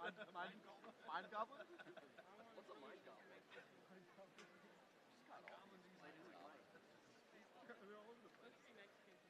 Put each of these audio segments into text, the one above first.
Mind goblin? What's a mind goblin? They're all over the place. These mind goblins.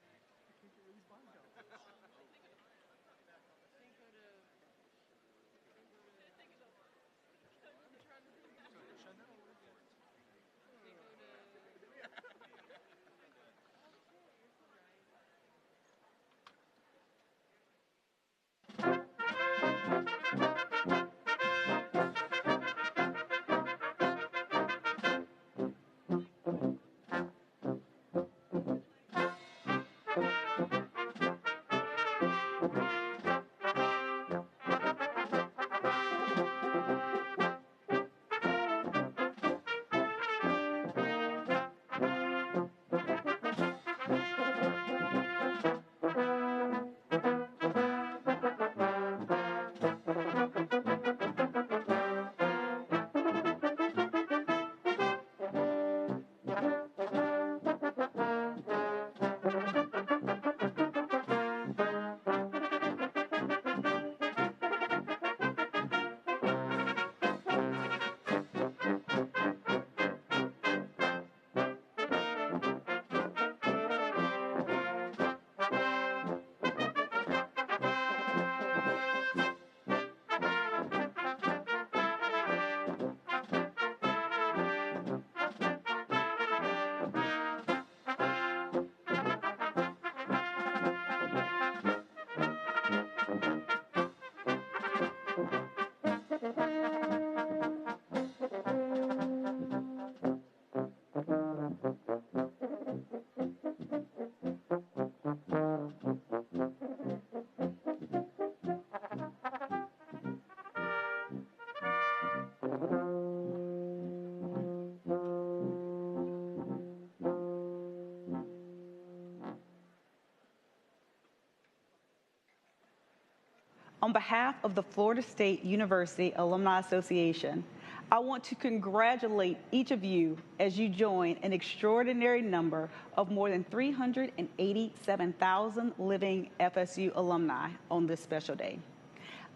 On behalf of the Florida State University Alumni Association, I want to congratulate each of you as you join an extraordinary number of more than 387,000 living FSU alumni on this special day.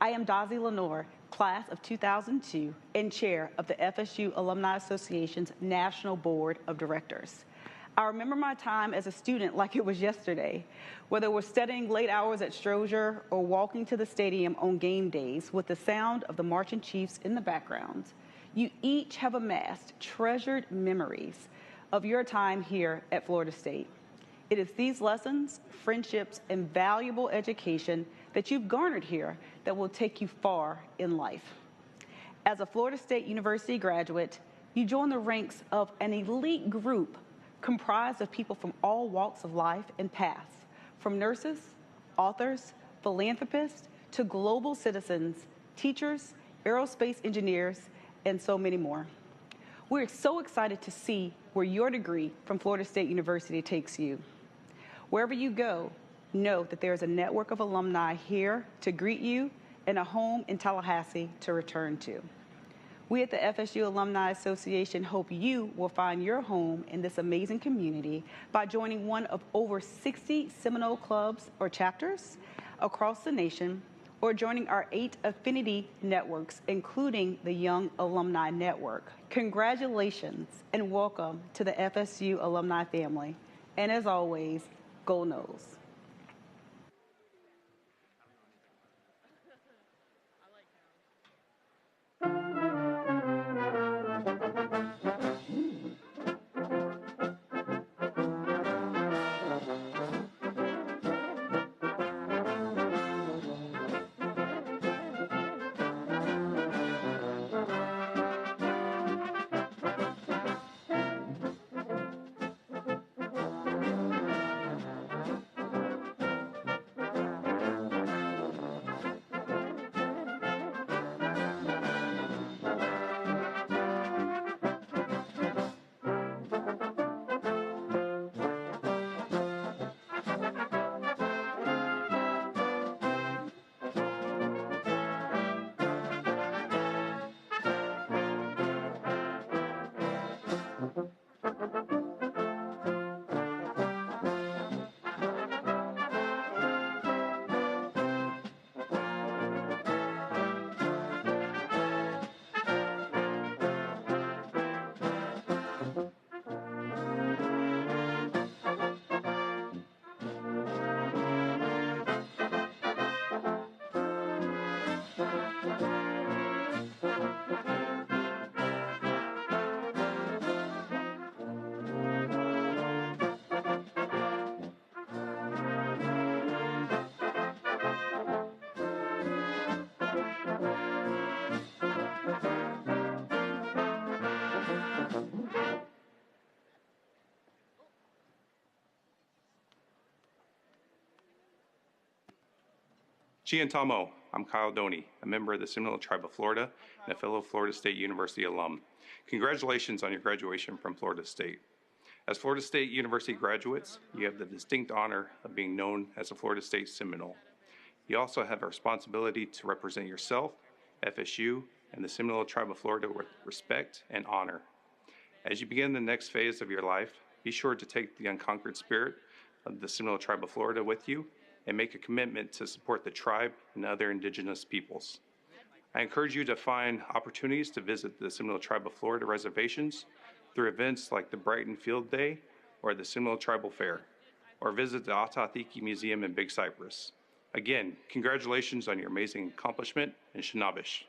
I am Dazi Lenore, class of 2002, and chair of the FSU Alumni Association's National Board of Directors. I remember my time as a student like it was yesterday, whether we're studying late hours at Strozier or walking to the stadium on game days with the sound of the marching chiefs in the background. You each have amassed treasured memories of your time here at Florida State. It is these lessons, friendships, and valuable education that you've garnered here that will take you far in life. As a Florida State University graduate, you join the ranks of an elite group comprised of people from all walks of life and paths, from nurses, authors, philanthropists, to global citizens, teachers, aerospace engineers, and so many more. We're so excited to see where your degree from Florida State University takes you. Wherever you go, know that there is a network of alumni here to greet you and a home in Tallahassee to return to. We at the FSU Alumni Association hope you will find your home in this amazing community by joining one of over 60 Seminole clubs or chapters across the nation, or joining our 8 affinity networks, including the Young Alumni Network. Congratulations and welcome to the FSU alumni family. And as always, go Noles. Giantamo, I'm Kyle Doney, a member of the Seminole Tribe of Florida and a fellow Florida State University alum. Congratulations on your graduation from Florida State. As Florida State University graduates, you have the distinct honor of being known as a Florida State Seminole. You also have a responsibility to represent yourself, FSU, and the Seminole Tribe of Florida with respect and honor. As you begin the next phase of your life, be sure to take the unconquered spirit of the Seminole Tribe of Florida with you and make a commitment to support the tribe and other indigenous peoples. I encourage you to find opportunities to visit the Seminole Tribe of Florida reservations through events like the Brighton Field Day or the Seminole Tribal Fair, or visit the Atathiki Museum in Big Cypress. Again, congratulations on your amazing accomplishment, and Shinabish.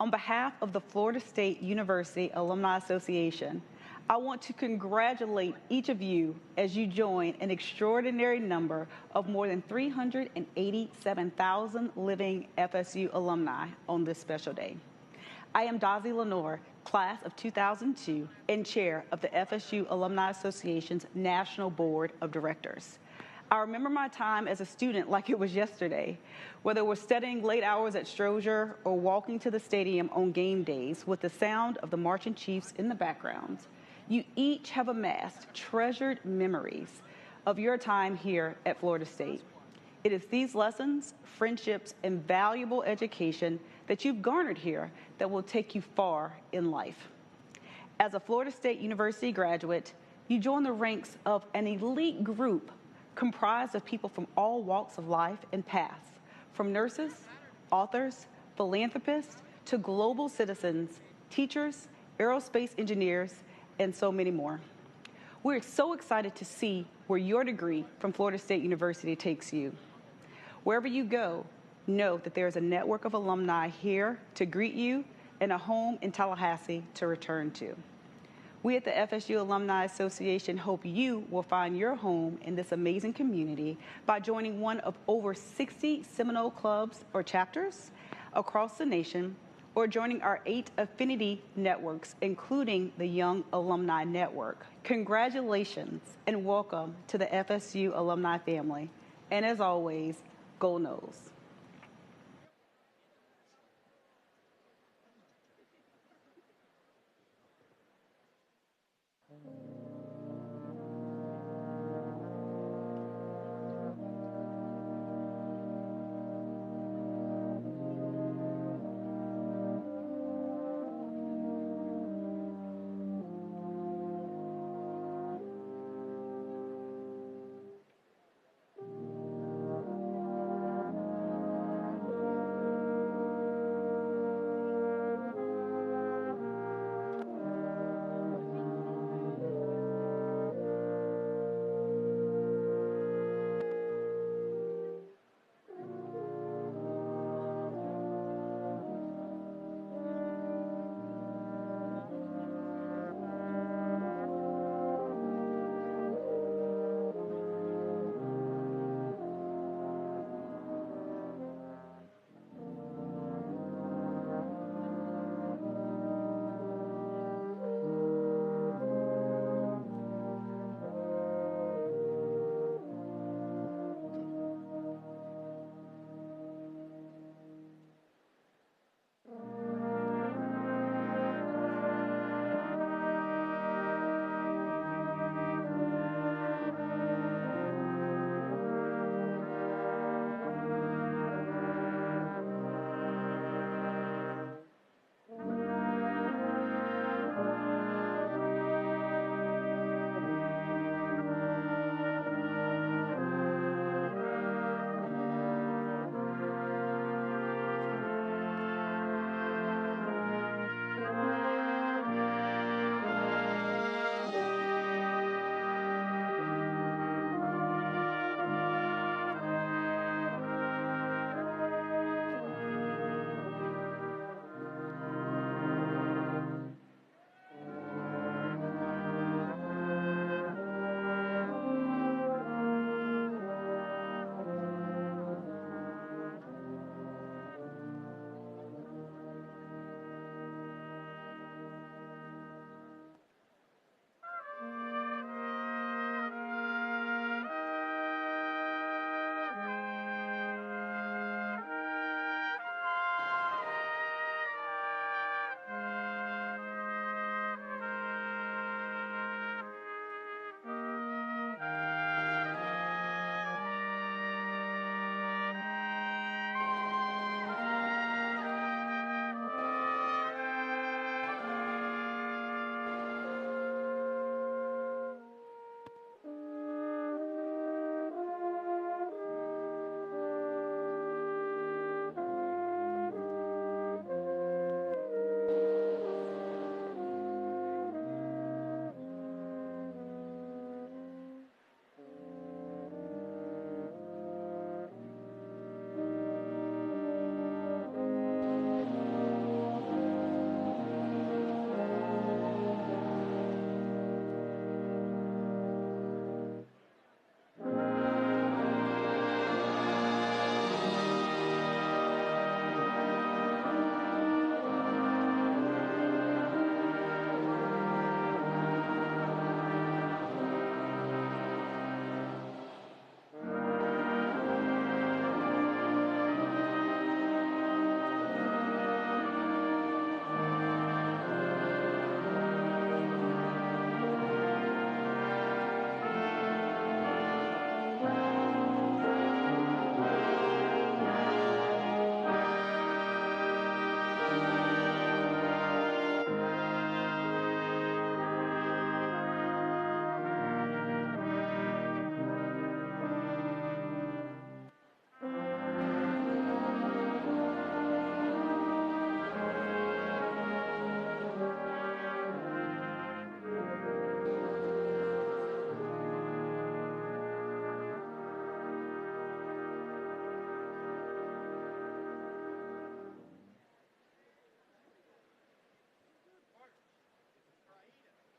on behalf of the Florida State University Alumni Association, I want to congratulate each of you as you join an extraordinary number of more than 387,000 living FSU alumni on this special day. I am Dazi Lenore, class of 2002, and chair of the FSU Alumni Association's National Board of Directors. I remember my time as a student like it was yesterday, whether we're studying late hours at Strozier or walking to the stadium on game days with the sound of the marching chiefs in the background. You each have amassed treasured memories of your time here at Florida State. It is these lessons, friendships, and valuable education that you've garnered here that will take you far in life. As a Florida State University graduate, you join the ranks of an elite group comprised of people from all walks of life and paths, from nurses, authors, philanthropists, to global citizens, teachers, aerospace engineers, and so many more. We're so excited to see where your degree from Florida State University takes you. Wherever you go, know that there is a network of alumni here to greet you and a home in Tallahassee to return to. We at the FSU Alumni Association hope you will find your home in this amazing community by joining one of over 60 Seminole clubs or chapters across the nation, or joining our 8 affinity networks, including the Young Alumni Network. Congratulations and welcome to the FSU alumni family. And as always, go Noles.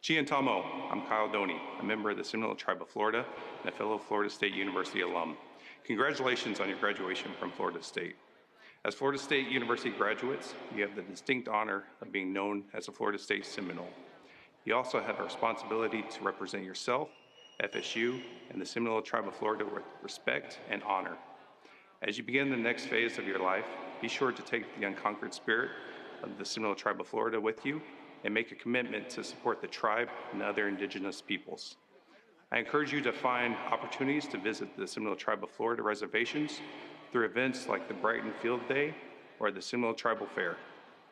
Chiantamo, I'm Kyle Doney, a member of the Seminole Tribe of Florida and a fellow Florida State University alum. Congratulations on your graduation from Florida State. As Florida State University graduates, you have the distinct honor of being known as a Florida State Seminole. You also have a responsibility to represent yourself, FSU, and the Seminole Tribe of Florida with respect and honor. As you begin the next phase of your life, be sure to take the unconquered spirit of the Seminole Tribe of Florida with you and make a commitment to support the tribe and other indigenous peoples. I encourage you to find opportunities to visit the Seminole Tribe of Florida reservations through events like the Brighton Field Day or the Seminole Tribal Fair,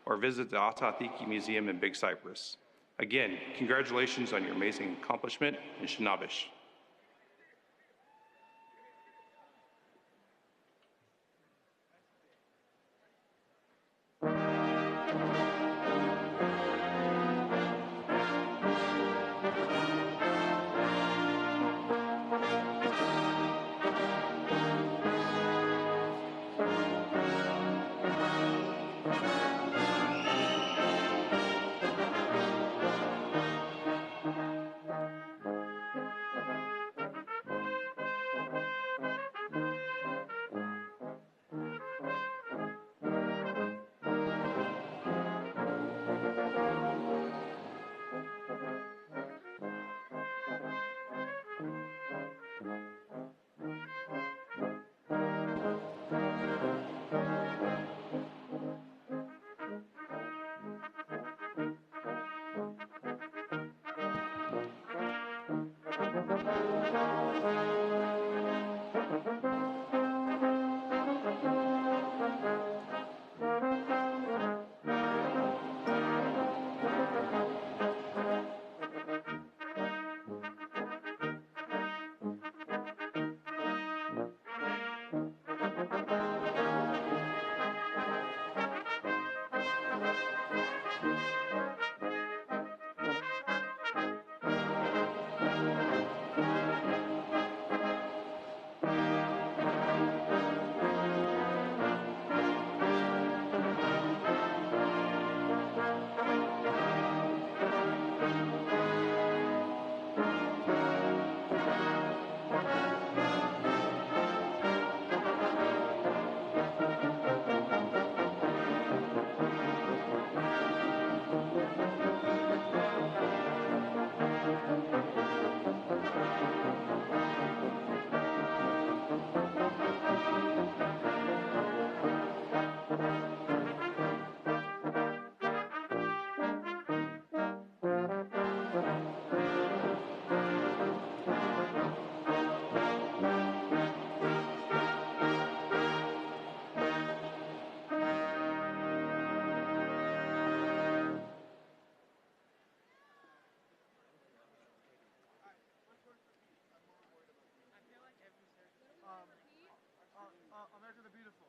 or visit the Atathiki Museum in Big Cypress. Again, congratulations on your amazing accomplishment, and Shinabish. America the Beautiful.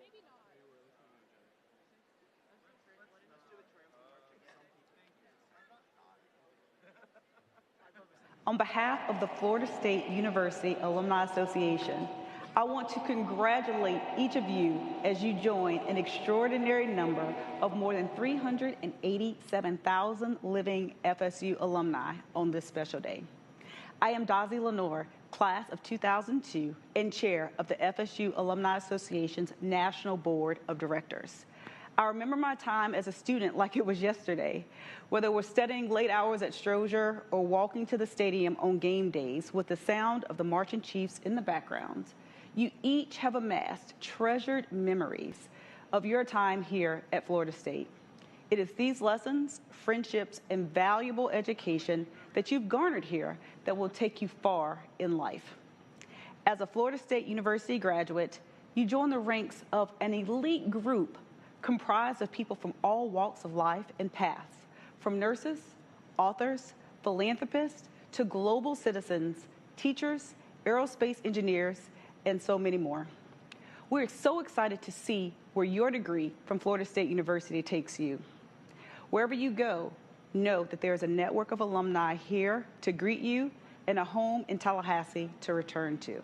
Maybe not. Let's do the On behalf of the Florida State University Alumni Association, I want to congratulate each of you as you join an extraordinary number of more than 387,000 living FSU alumni on this special day. I am Dazi Lenore, class of 2002, and chair of the FSU Alumni Association's National Board of Directors. I remember my time as a student like it was yesterday, whether we're studying late hours at Strozier or walking to the stadium on game days with the sound of the marching chiefs in the background. You each have amassed treasured memories of your time here at Florida State. It is these lessons, friendships, and valuable education that you've garnered here that will take you far in life. As a Florida State University graduate, you join the ranks of an elite group comprised of people from all walks of life and paths, from nurses, authors, philanthropists, to global citizens, teachers, aerospace engineers, and so many more. We're so excited to see where your degree from Florida State University takes you. Wherever you go, know that there is a network of alumni here to greet you and a home in Tallahassee to return to.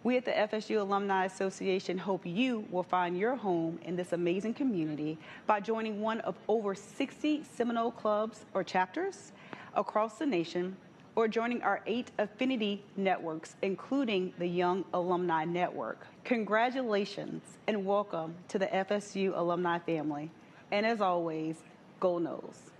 We at the FSU Alumni Association hope you will find your home in this amazing community by joining one of over 60 Seminole clubs or chapters across the nation, or joining our 8 affinity networks, including the Young Alumni Network. Congratulations and welcome to the FSU alumni family. And as always, go Noles.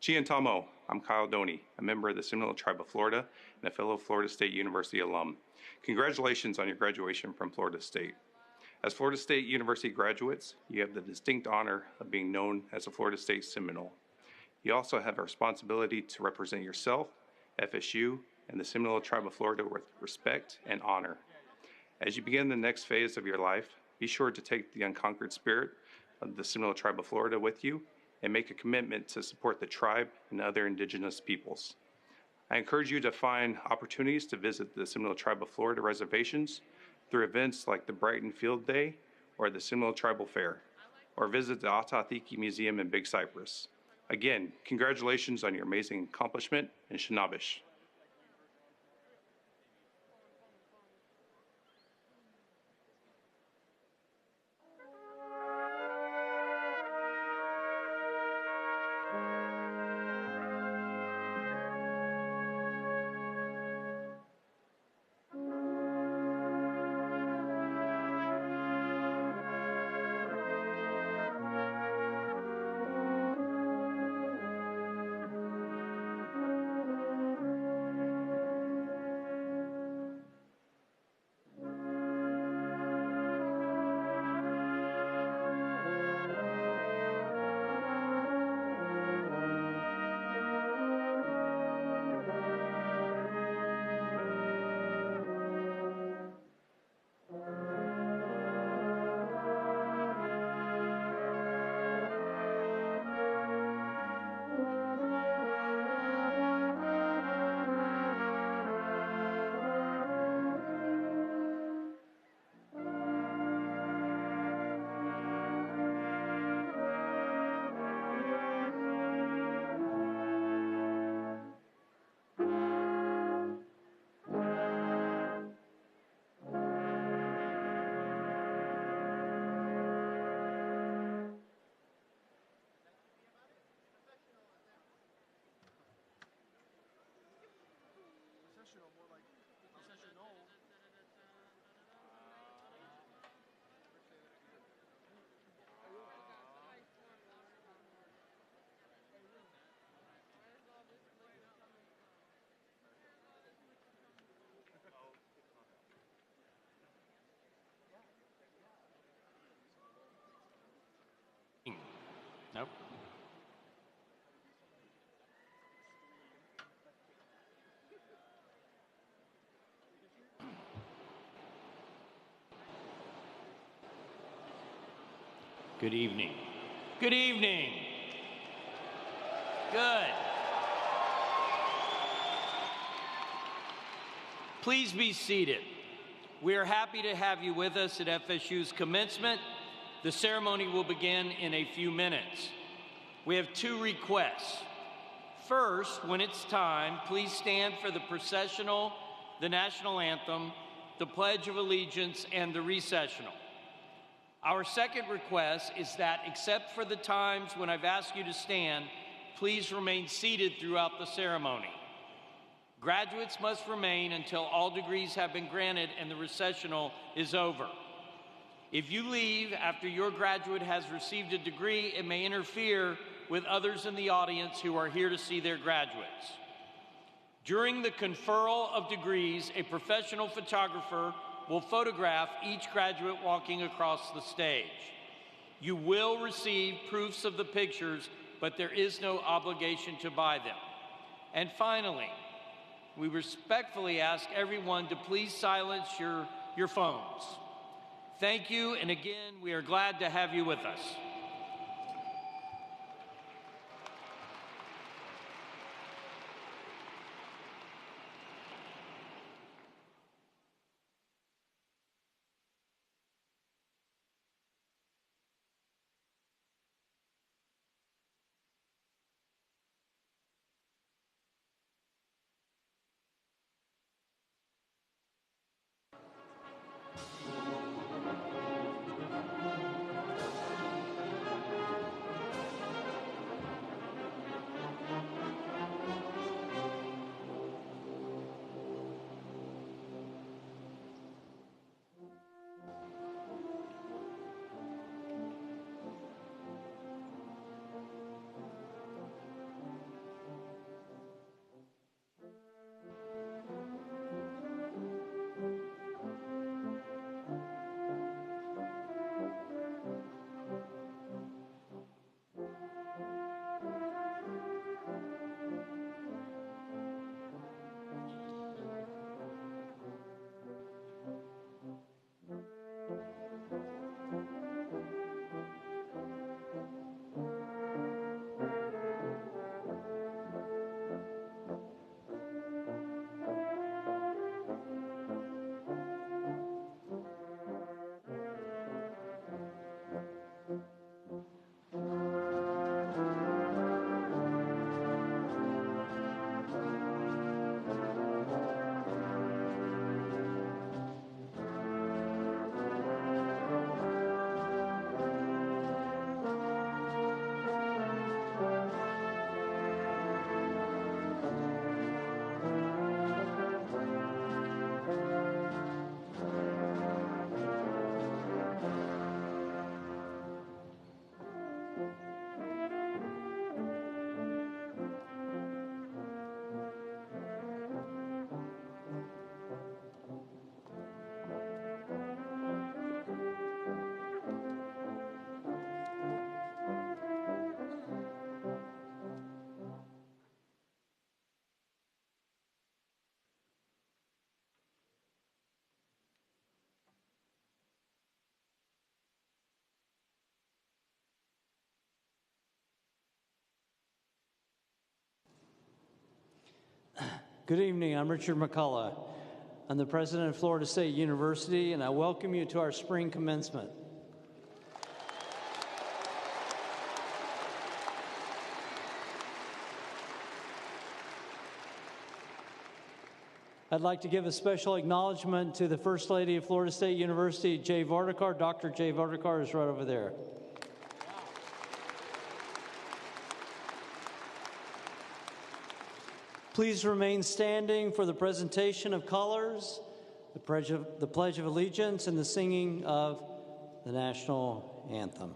Chiantamo, I'm Kyle Doney, a member of the Seminole Tribe of Florida and a fellow Florida State University alum. Congratulations on your graduation from Florida State. As Florida State University graduates, you have the distinct honor of being known as a Florida State Seminole. You also have a responsibility to represent yourself, FSU, and the Seminole Tribe of Florida with respect and honor. As you begin the next phase of your life, be sure to take the unconquered spirit of the Seminole Tribe of Florida with you and make a commitment to support the tribe and other indigenous peoples. I encourage you to find opportunities to visit the Seminole Tribe of Florida reservations through events like the Brighton Field Day or the Seminole Tribal Fair, or visit the Atathiki Museum in Big Cypress. Again, congratulations on your amazing accomplishment, and Shanabish. Good evening. Good evening. Good. Please be seated. We are happy to have you with us at FSU's commencement. The ceremony will begin in a few minutes. We have two requests. First, when it's time, please stand for the processional, the national anthem, the Pledge of Allegiance, and the recessional. Our second request is that, except for the times when I've asked you to stand, please remain seated throughout the ceremony. Graduates must remain until all degrees have been granted and the recessional is over. If you leave after your graduate has received a degree, it may interfere with others in the audience who are here to see their graduates. During the conferral of degrees, a professional photographer will photograph each graduate walking across the stage. You will receive proofs of the pictures, but there is no obligation to buy them. And finally, we respectfully ask everyone to please silence your phones. Thank you, and again, we are glad to have you with us. Good evening, I'm Richard McCullough. I'm the president of Florida State University, and I welcome you to our spring commencement. I'd like to give a special acknowledgement to the First Lady of Florida State University, Jay Vardekar. Dr. Jay Vardekar is right over there. Please remain standing for the presentation of colors, the Pledge of Allegiance, and the singing of the national anthem.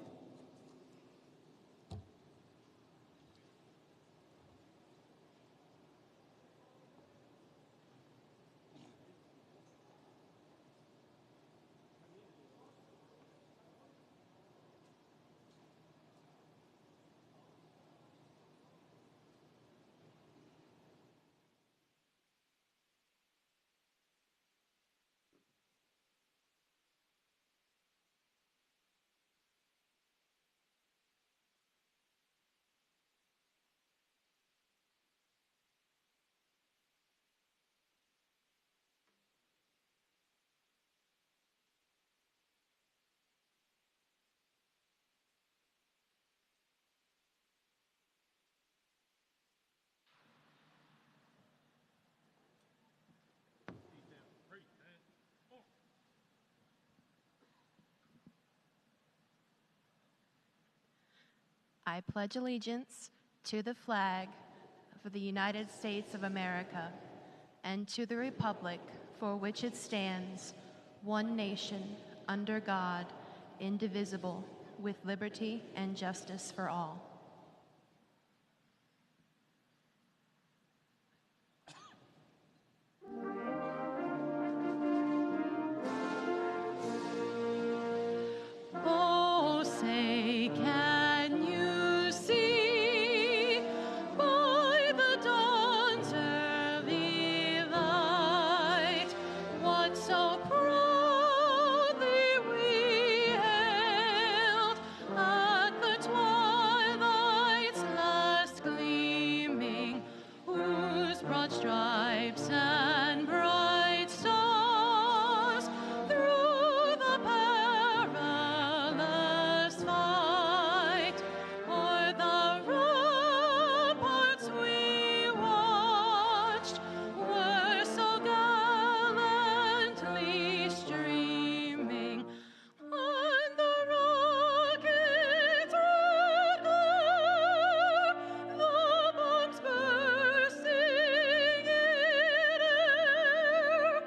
I pledge allegiance to the flag of the United States of America and to the republic for which it stands, one nation, under God, indivisible, with liberty and justice for all. Oh, say, can you see by the dawn's early light what so proudly we hailed at the twilight's last gleaming, whose broad stripes and bright stars through the perilous fight o'er the ramparts we watched were so gallantly streaming, and the rocket's red glare, the bombs bursting in air,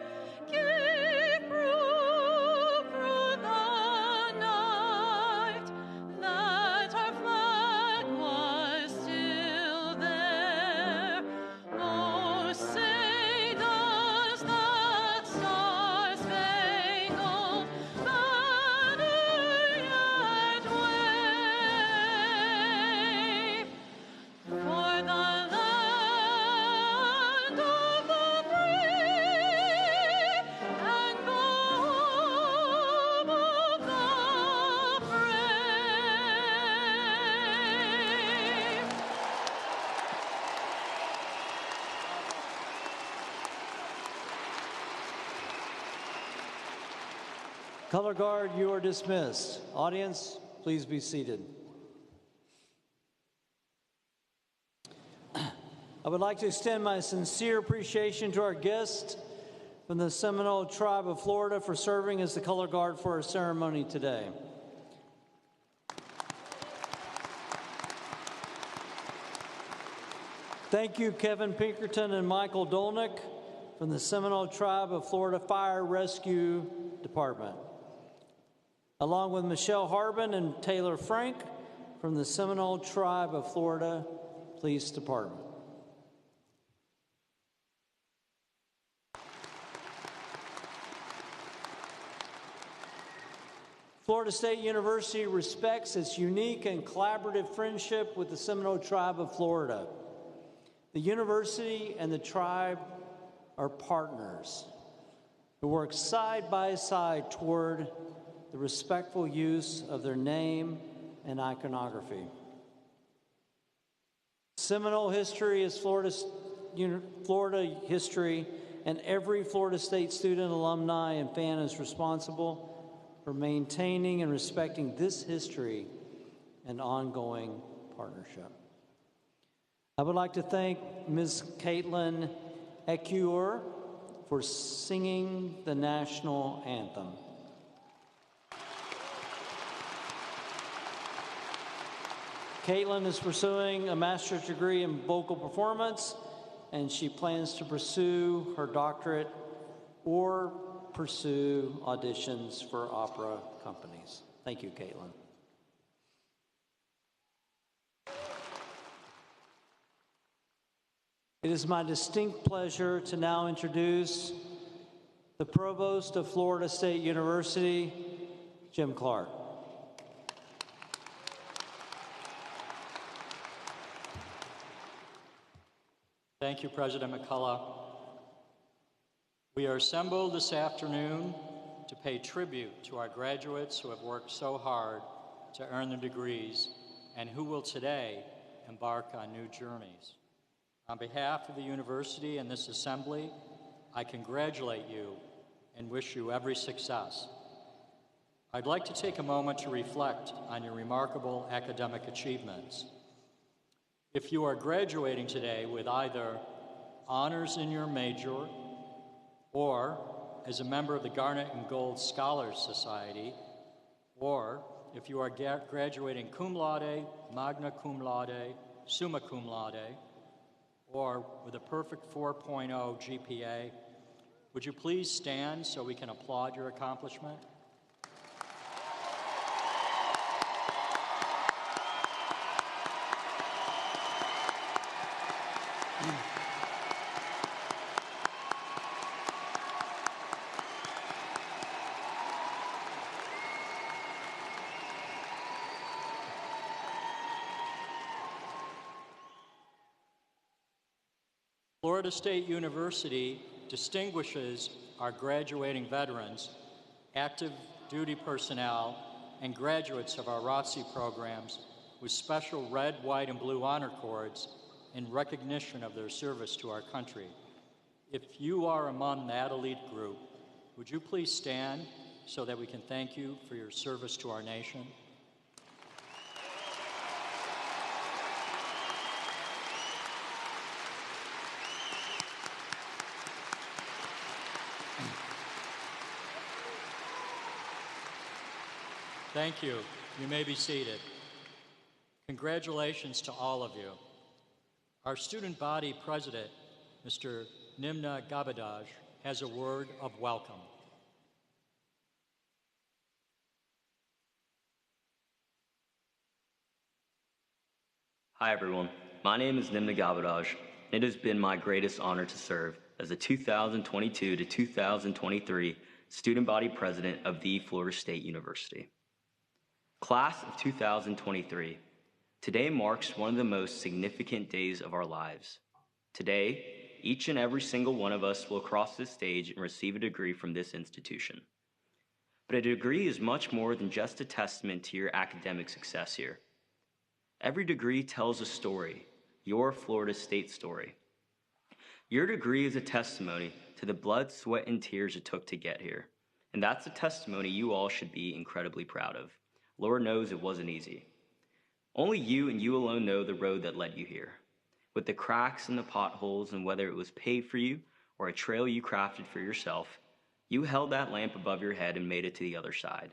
gave proof through the night that our flag was still there. Oh, say does that star-spangled banner yet wave for the land of the free and the home of the brave? Color Guard, you are dismissed. Audience, please be seated. I would like to extend my sincere appreciation to our guests from the Seminole Tribe of Florida for serving as the Color Guard for our ceremony today. Thank you, Kevin Pinkerton and Michael Dolnick from the Seminole Tribe of Florida Fire Rescue Department, along with Michelle Harbin and Taylor Frank from the Seminole Tribe of Florida Police Department. Florida State University respects its unique and collaborative friendship with the Seminole Tribe of Florida. The university and the tribe are partners who work side by side toward the respectful use of their name and iconography. Seminole history is Florida history, and every Florida State student, alumni, and fan is responsible for maintaining and respecting this history and ongoing partnership. I would like to thank Ms. Caitlin Ecure for singing the national anthem. Caitlin is pursuing a master's degree in vocal performance, and she plans to pursue her doctorate or pursue auditions for opera companies. Thank you, Caitlin. It is my distinct pleasure to now introduce the Provost of Florida State University, Jim Clark. Thank you, President McCullough. We are assembled this afternoon to pay tribute to our graduates who have worked so hard to earn their degrees and who will today embark on new journeys. On behalf of the university and this assembly, I congratulate you and wish you every success. I'd like to take a moment to reflect on your remarkable academic achievements. If you are graduating today with either honors in your major or as a member of the Garnet and Gold Scholars Society, or if you are graduating cum laude, magna cum laude, summa cum laude, or with a perfect 4.0 GPA, would you please stand so we can applaud your accomplishment? Florida State University distinguishes our graduating veterans, active duty personnel, and graduates of our ROTC programs with special red, white, and blue honor cords in recognition of their service to our country. If you are among that elite group, would you please stand so that we can thank you for your service to our nation? Thank you. You may be seated. Congratulations to all of you. Our student body president, Mr. Nimna Gabadaj, has a word of welcome. Hi everyone, my name is Nimna Gabadaj. It has been my greatest honor to serve as the 2022 to 2023 student body president of the Florida State University. Class of 2023. Today marks one of the most significant days of our lives. Today, each and every single one of us will cross this stage and receive a degree from this institution. But a degree is much more than just a testament to your academic success here. Every degree tells a story, your Florida State story. Your degree is a testimony to the blood, sweat, and tears it took to get here. And that's a testimony you all should be incredibly proud of. Lord knows it wasn't easy. Only you and you alone know the road that led you here. With the cracks and the potholes, and whether it was paved for you or a trail you crafted for yourself, you held that lamp above your head and made it to the other side.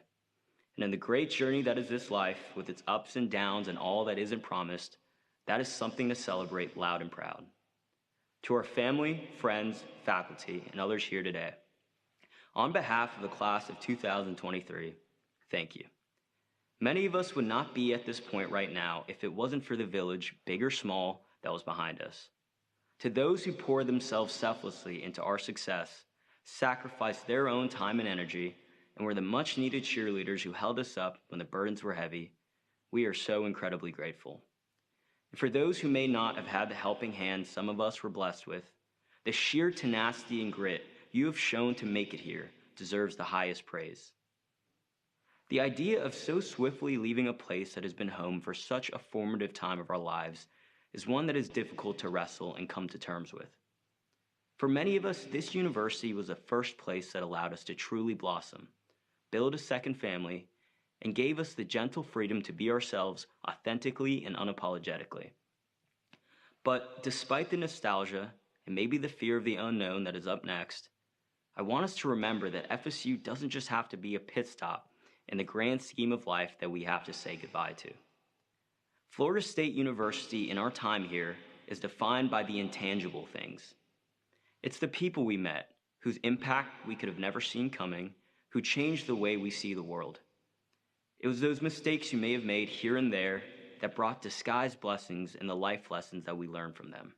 And in the great journey that is this life, with its ups and downs and all that isn't promised, that is something to celebrate loud and proud. To our family, friends, faculty, and others here today, on behalf of the class of 2023, thank you. Many of us would not be at this point right now if it wasn't for the village, big or small, that was behind us. To those who poured themselves selflessly into our success, sacrificed their own time and energy, and were the much-needed cheerleaders who held us up when the burdens were heavy, we are so incredibly grateful. And for those who may not have had the helping hand some of us were blessed with, the sheer tenacity and grit you have shown to make it here deserves the highest praise. The idea of so swiftly leaving a place that has been home for such a formative time of our lives is one that is difficult to wrestle and come to terms with. For many of us, this university was the first place that allowed us to truly blossom, build a second family, and gave us the gentle freedom to be ourselves authentically and unapologetically. But despite the nostalgia and maybe the fear of the unknown that is up next, I want us to remember that FSU doesn't just have to be a pit stop in the grand scheme of life that we have to say goodbye to. Florida State University in our time here is defined by the intangible things. It's the people we met, whose impact we could have never seen coming, who changed the way we see the world. It was those mistakes you may have made here and there that brought disguised blessings and the life lessons that we learned from them.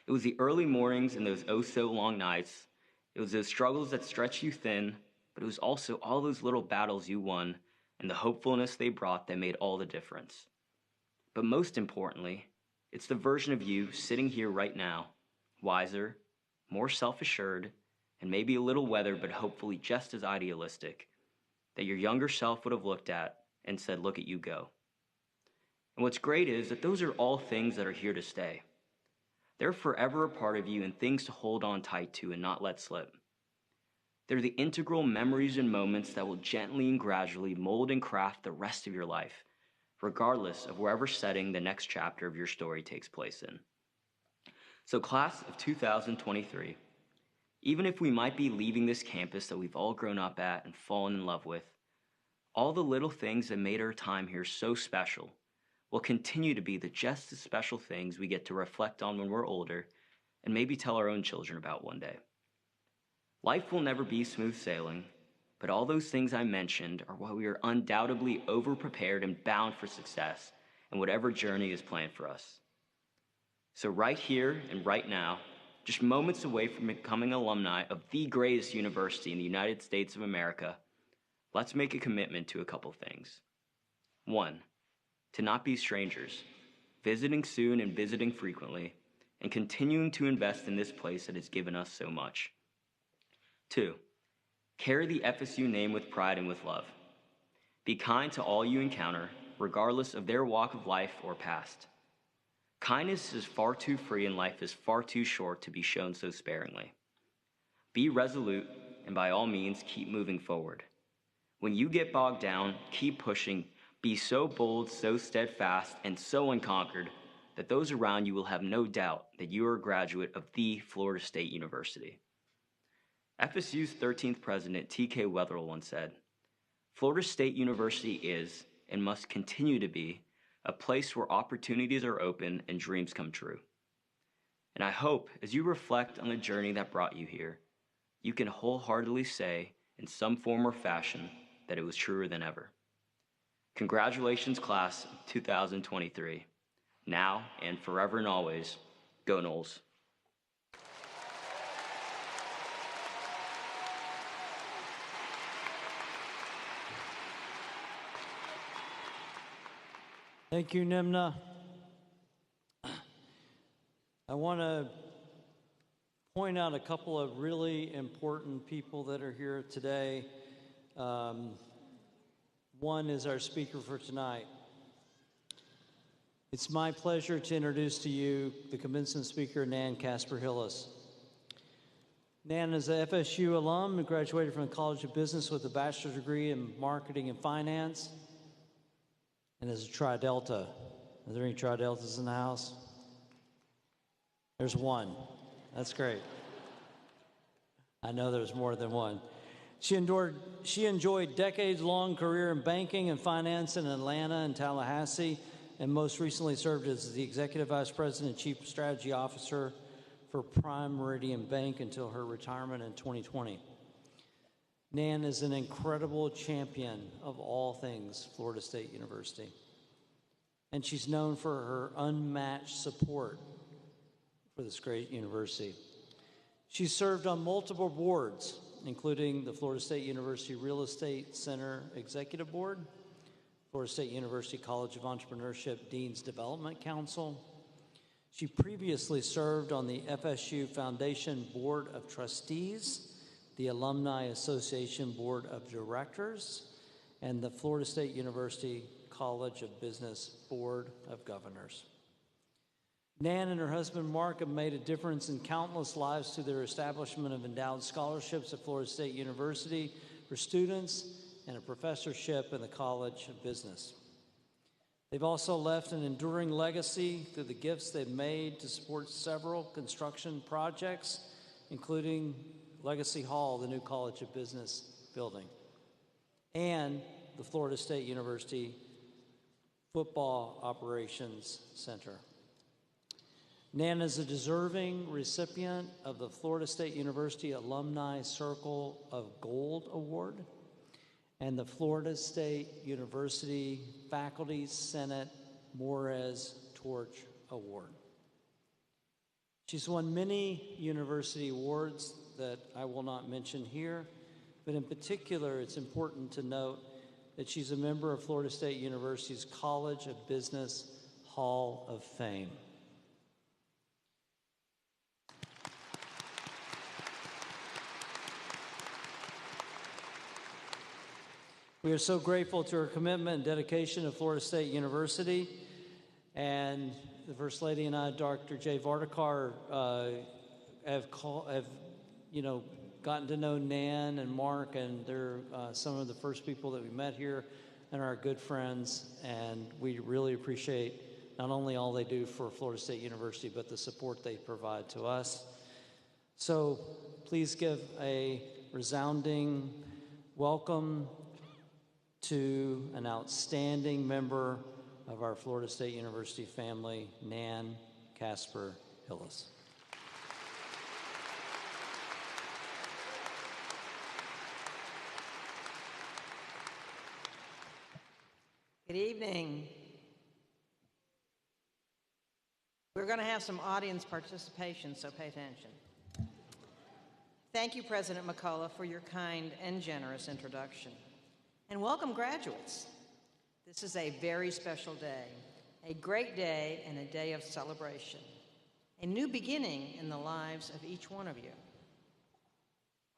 It was the early mornings and those oh-so-long nights. It was those struggles that stretched you thin, but it was also all those little battles you won and the hopefulness they brought that made all the difference. But most importantly, it's the version of you sitting here right now, wiser, more self-assured, and maybe a little weathered, but hopefully just as idealistic, that your younger self would have looked at and said, look at you go. And what's great is that those are all things that are here to stay. They're forever a part of you and things to hold on tight to and not let slip. They're the integral memories and moments that will gently and gradually mold and craft the rest of your life, regardless of wherever setting the next chapter of your story takes place in. So class of 2023, even if we might be leaving this campus that we've all grown up at and fallen in love with, All the little things that made our time here so special will continue to be the just as special things we get to reflect on when we're older and maybe tell our own children about one day. Life will never be smooth sailing, but all those things I mentioned are why we are undoubtedly over-prepared and bound for success in whatever journey is planned for us. So right here and right now, just moments away from becoming alumni of the greatest university in the United States of America, let's make a commitment to a couple things. 1, to not be strangers, visiting soon and visiting frequently, and continuing to invest in this place that has given us so much. 2, carry the FSU name with pride and with love. Be kind to all you encounter, regardless of their walk of life or past. Kindness is far too free and life is far too short to be shown so sparingly. Be resolute and by all means keep moving forward. When you get bogged down, keep pushing. Be so bold, so steadfast, and so unconquered that those around you will have no doubt that you are a graduate of the Florida State University. FSU's 13th president, T.K. Wetherill, once said, "Florida State University is, and must continue to be, a place where opportunities are open and dreams come true." And I hope, as you reflect on the journey that brought you here, you can wholeheartedly say, in some form or fashion, that it was truer than ever. Congratulations, class of 2023. Now and forever and always, go Noles. Thank you, Nimna. I want to point out a couple of really important people that are here today. One is our speaker for tonight. It's my pleasure to introduce to you the commencement speaker, Nan Casper-Hillis. Nan is a FSU alum who graduated from the College of Business with a bachelor's degree in marketing and finance, and is a Tri-Delta. Are there any Tri-Deltas in the house? There's one. That's great. I know there's more than one. She enjoyed decades-long career in banking and finance in Atlanta and Tallahassee, and most recently served as the Executive Vice President and Chief Strategy Officer for Prime Meridian Bank until her retirement in 2020. Nan is an incredible champion of all things Florida State University, and she's known for her unmatched support for this great university. She's served on multiple boards, including the Florida State University Real Estate Center Executive Board, Florida State University College of Entrepreneurship Dean's Development Council. She previously served on the FSU Foundation Board of Trustees, the Alumni Association Board of Directors, and the Florida State University College of Business Board of Governors. Nan and her husband Mark have made a difference in countless lives through their establishment of endowed scholarships at Florida State University for students and a professorship in the College of Business. They've also left an enduring legacy through the gifts they've made to support several construction projects, including Legacy Hall, the new College of Business building, and the Florida State University Football Operations Center. Nan is a deserving recipient of the Florida State University Alumni Circle of Gold Award and the Florida State University Faculty Senate Morez Torch Award. She's won many university awards that I will not mention here, but in particular, it's important to note that she's a member of Florida State University's College of Business Hall of Fame. We are so grateful to her commitment and dedication to Florida State University, and the First Lady and I, Dr. Jay Vardakar, have gotten to know Nan and Mark, and they're some of the first people that we met here and are good friends, and we really appreciate not only all they do for Florida State University, but the support they provide to us. So please give a resounding welcome to an outstanding member of our Florida State University family, Nan Casper Hillis. Good evening. We're going to have some audience participation, so pay attention. Thank you, President McCullough, for your kind and generous introduction. And welcome, graduates. This is a very special day, a great day and a day of celebration, a new beginning in the lives of each one of you.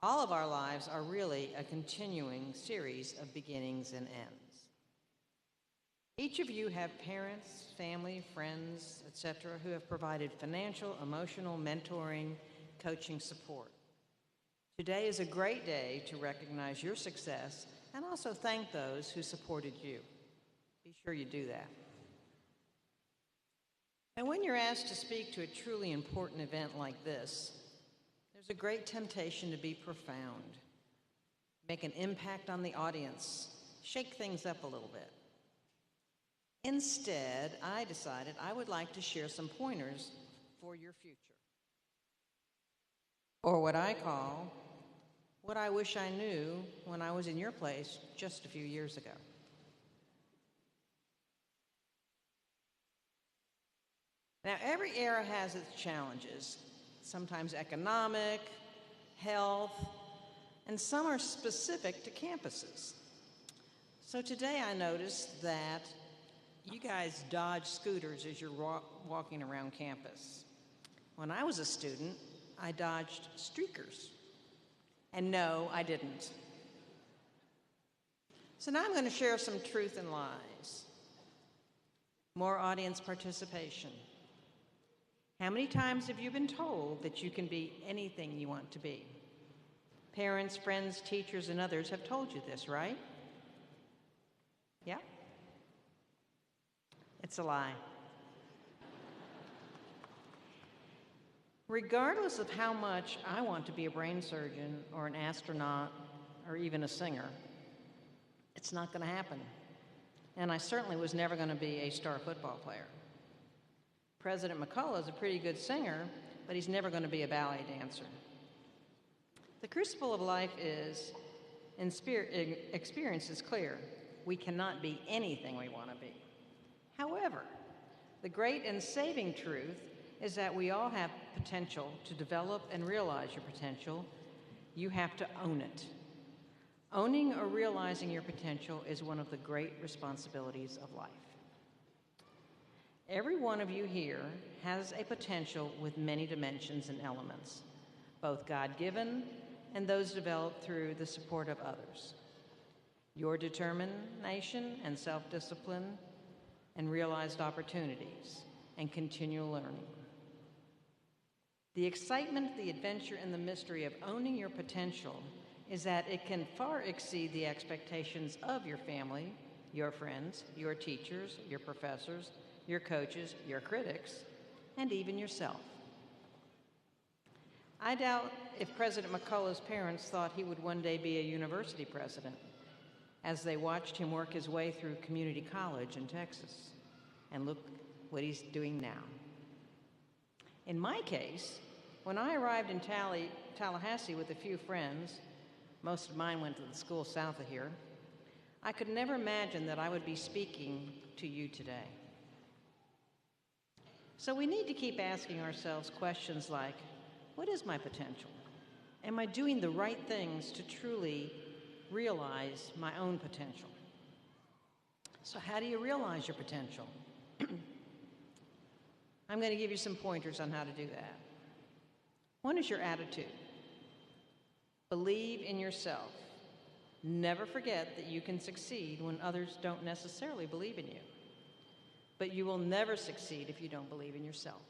All of our lives are really a continuing series of beginnings and ends. Each of you have parents, family, friends, etc., who have provided financial, emotional, mentoring, coaching support. Today is a great day to recognize your success and also thank those who supported you. Be sure you do that. And when you're asked to speak to a truly important event like this, there's a great temptation to be profound, make an impact on the audience, shake things up a little bit. Instead, I decided I would like to share some pointers for your future. Or what I call, what I wish I knew when I was in your place just a few years ago. Now, every era has its challenges, sometimes economic, health, and some are specific to campuses. So today I noticed that you guys dodge scooters as you're walking around campus. When I was a student, I dodged streakers. And no, I didn't. So now I'm going to share some truth and lies. More audience participation. How many times have you been told that you can be anything you want to be? Parents, friends, teachers, and others have told you this, right? Yeah? It's a lie. Regardless of how much I want to be a brain surgeon or an astronaut or even a singer, it's not going to happen. And I certainly was never going to be a star football player. President McCullough is a pretty good singer, but he's never going to be a ballet dancer. The crucible of life is, in experience is clear. We cannot be anything we want to be. However, the great and saving truth is that we all have potential to develop and realize your potential. You have to own it. Owning or realizing your potential is one of the great responsibilities of life. Every one of you here has a potential with many dimensions and elements, both God-given and those developed through the support of others. Your determination and self-discipline and realized opportunities and continual learning. The excitement, the adventure, and the mystery of owning your potential is that it can far exceed the expectations of your family, your friends, your teachers, your professors, your coaches, your critics, and even yourself. I doubt if President McCullough's parents thought he would one day be a university president as they watched him work his way through community college in Texas. And look what he's doing now. In my case, when I arrived in Tallahassee with a few friends, most of mine went to the school south of here, I could never imagine that I would be speaking to you today. So we need to keep asking ourselves questions like, what is my potential? Am I doing the right things to truly realize my own potential? So how do you realize your potential? I'm going to give you some pointers on how to do that. One is your attitude. Believe in yourself. Never forget that you can succeed when others don't necessarily believe in you. But you will never succeed if you don't believe in yourself.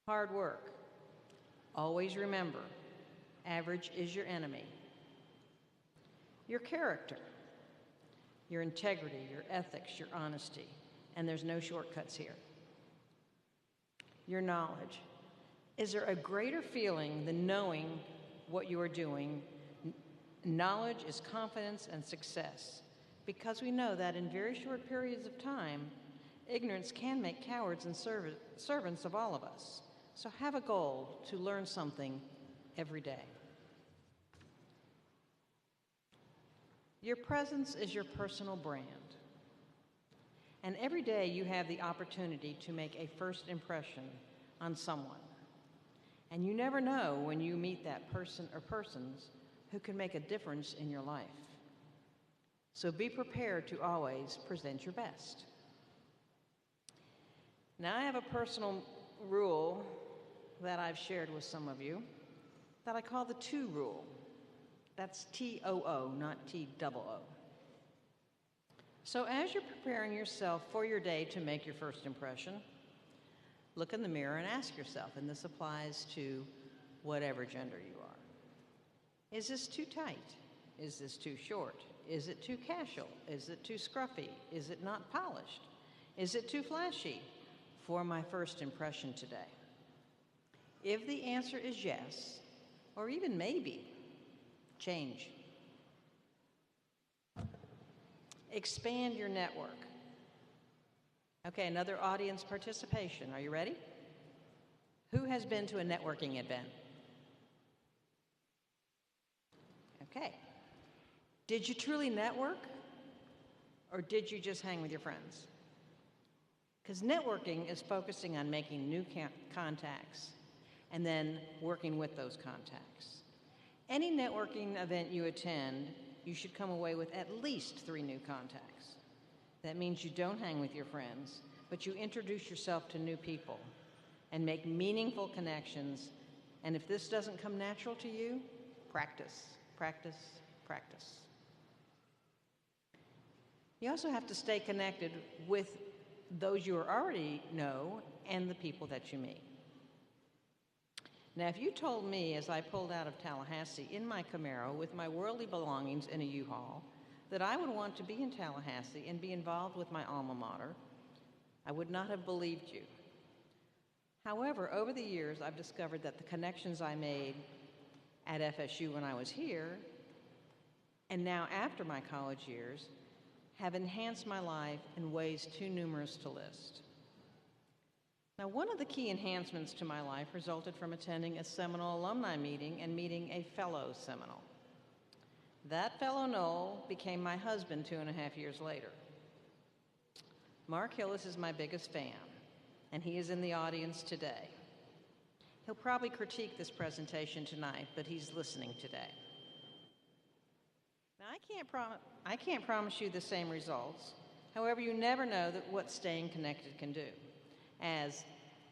Hard work. Always remember, average is your enemy. Your character, your integrity, your ethics, your honesty, and there's no shortcuts here. Your knowledge. Is there a greater feeling than knowing what you are doing Knowledge is confidence and success, because we know that in very short periods of time, ignorance can make cowards and servants of all of us. So have a goal to learn something every day. Your presence is your personal brand. And every day you have the opportunity to make a first impression on someone. And you never know when you meet that person or persons who can make a difference in your life. So be prepared to always present your best. Now, I have a personal rule that I've shared with some of you that I call the TOO rule. That's T-O-O, not T-double-O. So as you're preparing yourself for your day to make your first impression, look in the mirror and ask yourself, and this applies to whatever gender you are, is this too tight? Is this too short? Is it too casual? Is it too scruffy? Is it not polished? Is it too flashy for my first impression today? If the answer is yes, or even maybe, change. Expand your network. Okay, another audience participation. Are you ready? Who has been to a networking event? Okay. Did you truly network, or did you just hang with your friends? Because networking is focusing on making new contacts and then working with those contacts. Any networking event you attend, you should come away with at least 3 new contacts. That means you don't hang with your friends, but you introduce yourself to new people and make meaningful connections. And if this doesn't come natural to you, practice, practice, practice. You also have to stay connected with those you already know and the people that you meet. Now, if you told me as I pulled out of Tallahassee in my Camaro with my worldly belongings in a U-Haul that I would want to be in Tallahassee and be involved with my alma mater, I would not have believed you. However, over the years, I've discovered that the connections I made at FSU when I was here, and now after my college years, have enhanced my life in ways too numerous to list. Now, one of the key enhancements to my life resulted from attending a Seminole alumni meeting and meeting a fellow Seminole. That fellow Knoll became my husband 2.5 years later. Mark Hillis is my biggest fan, and he is in the audience today. He'll probably critique this presentation tonight, but he's listening today. Now, I can't promise you the same results. However, you never know what staying connected can do. As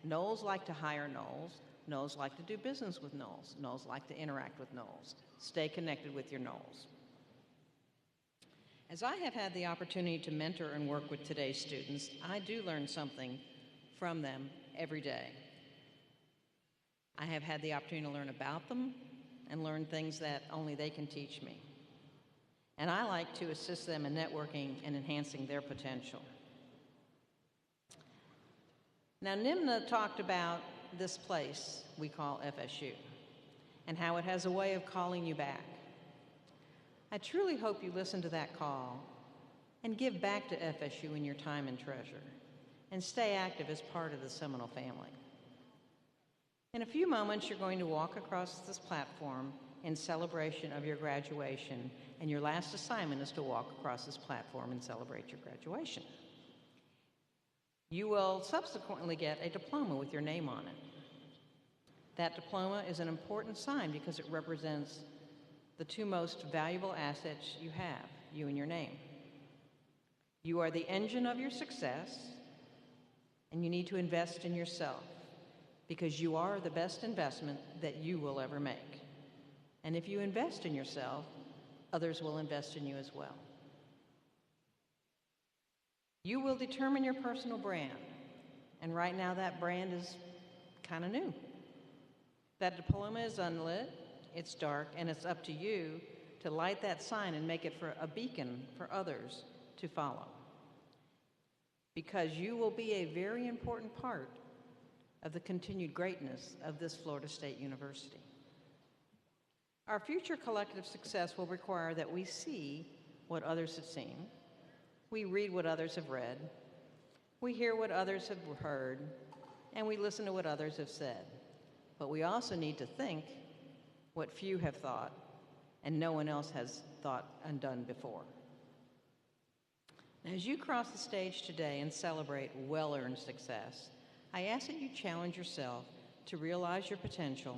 Knolls like to hire Knolls, Knolls like to do business with Knolls, Knolls like to interact with Knolls. Stay connected with your Knolls. As I have had the opportunity to mentor and work with today's students, I do learn something from them every day. I have had the opportunity to learn about them and learn things that only they can teach me. And I like to assist them in networking and enhancing their potential. Now, Nimna talked about this place we call FSU and how it has a way of calling you back. I truly hope you listen to that call and give back to FSU in your time and treasure and stay active as part of the Seminole family. In a few moments, you're going to walk across this platform in celebration of your graduation, and your last assignment is to walk across this platform and celebrate your graduation. You will subsequently get a diploma with your name on it. That diploma is an important sign because it represents the 2 most valuable assets you have, you and your name. You are the engine of your success, and you need to invest in yourself because you are the best investment that you will ever make. And if you invest in yourself, others will invest in you as well. You will determine your personal brand, and right now that brand is kind of new. That diploma is unlit, it's dark, and it's up to you to light that sign and make it for a beacon for others to follow. Because you will be a very important part of the continued greatness of this Florida State University. Our future collective success will require that we see what others have seen, we read what others have read, we hear what others have heard, and we listen to what others have said. But we also need to think what few have thought and no one else has thought and done before. As you cross the stage today and celebrate well-earned success, I ask that you challenge yourself to realize your potential,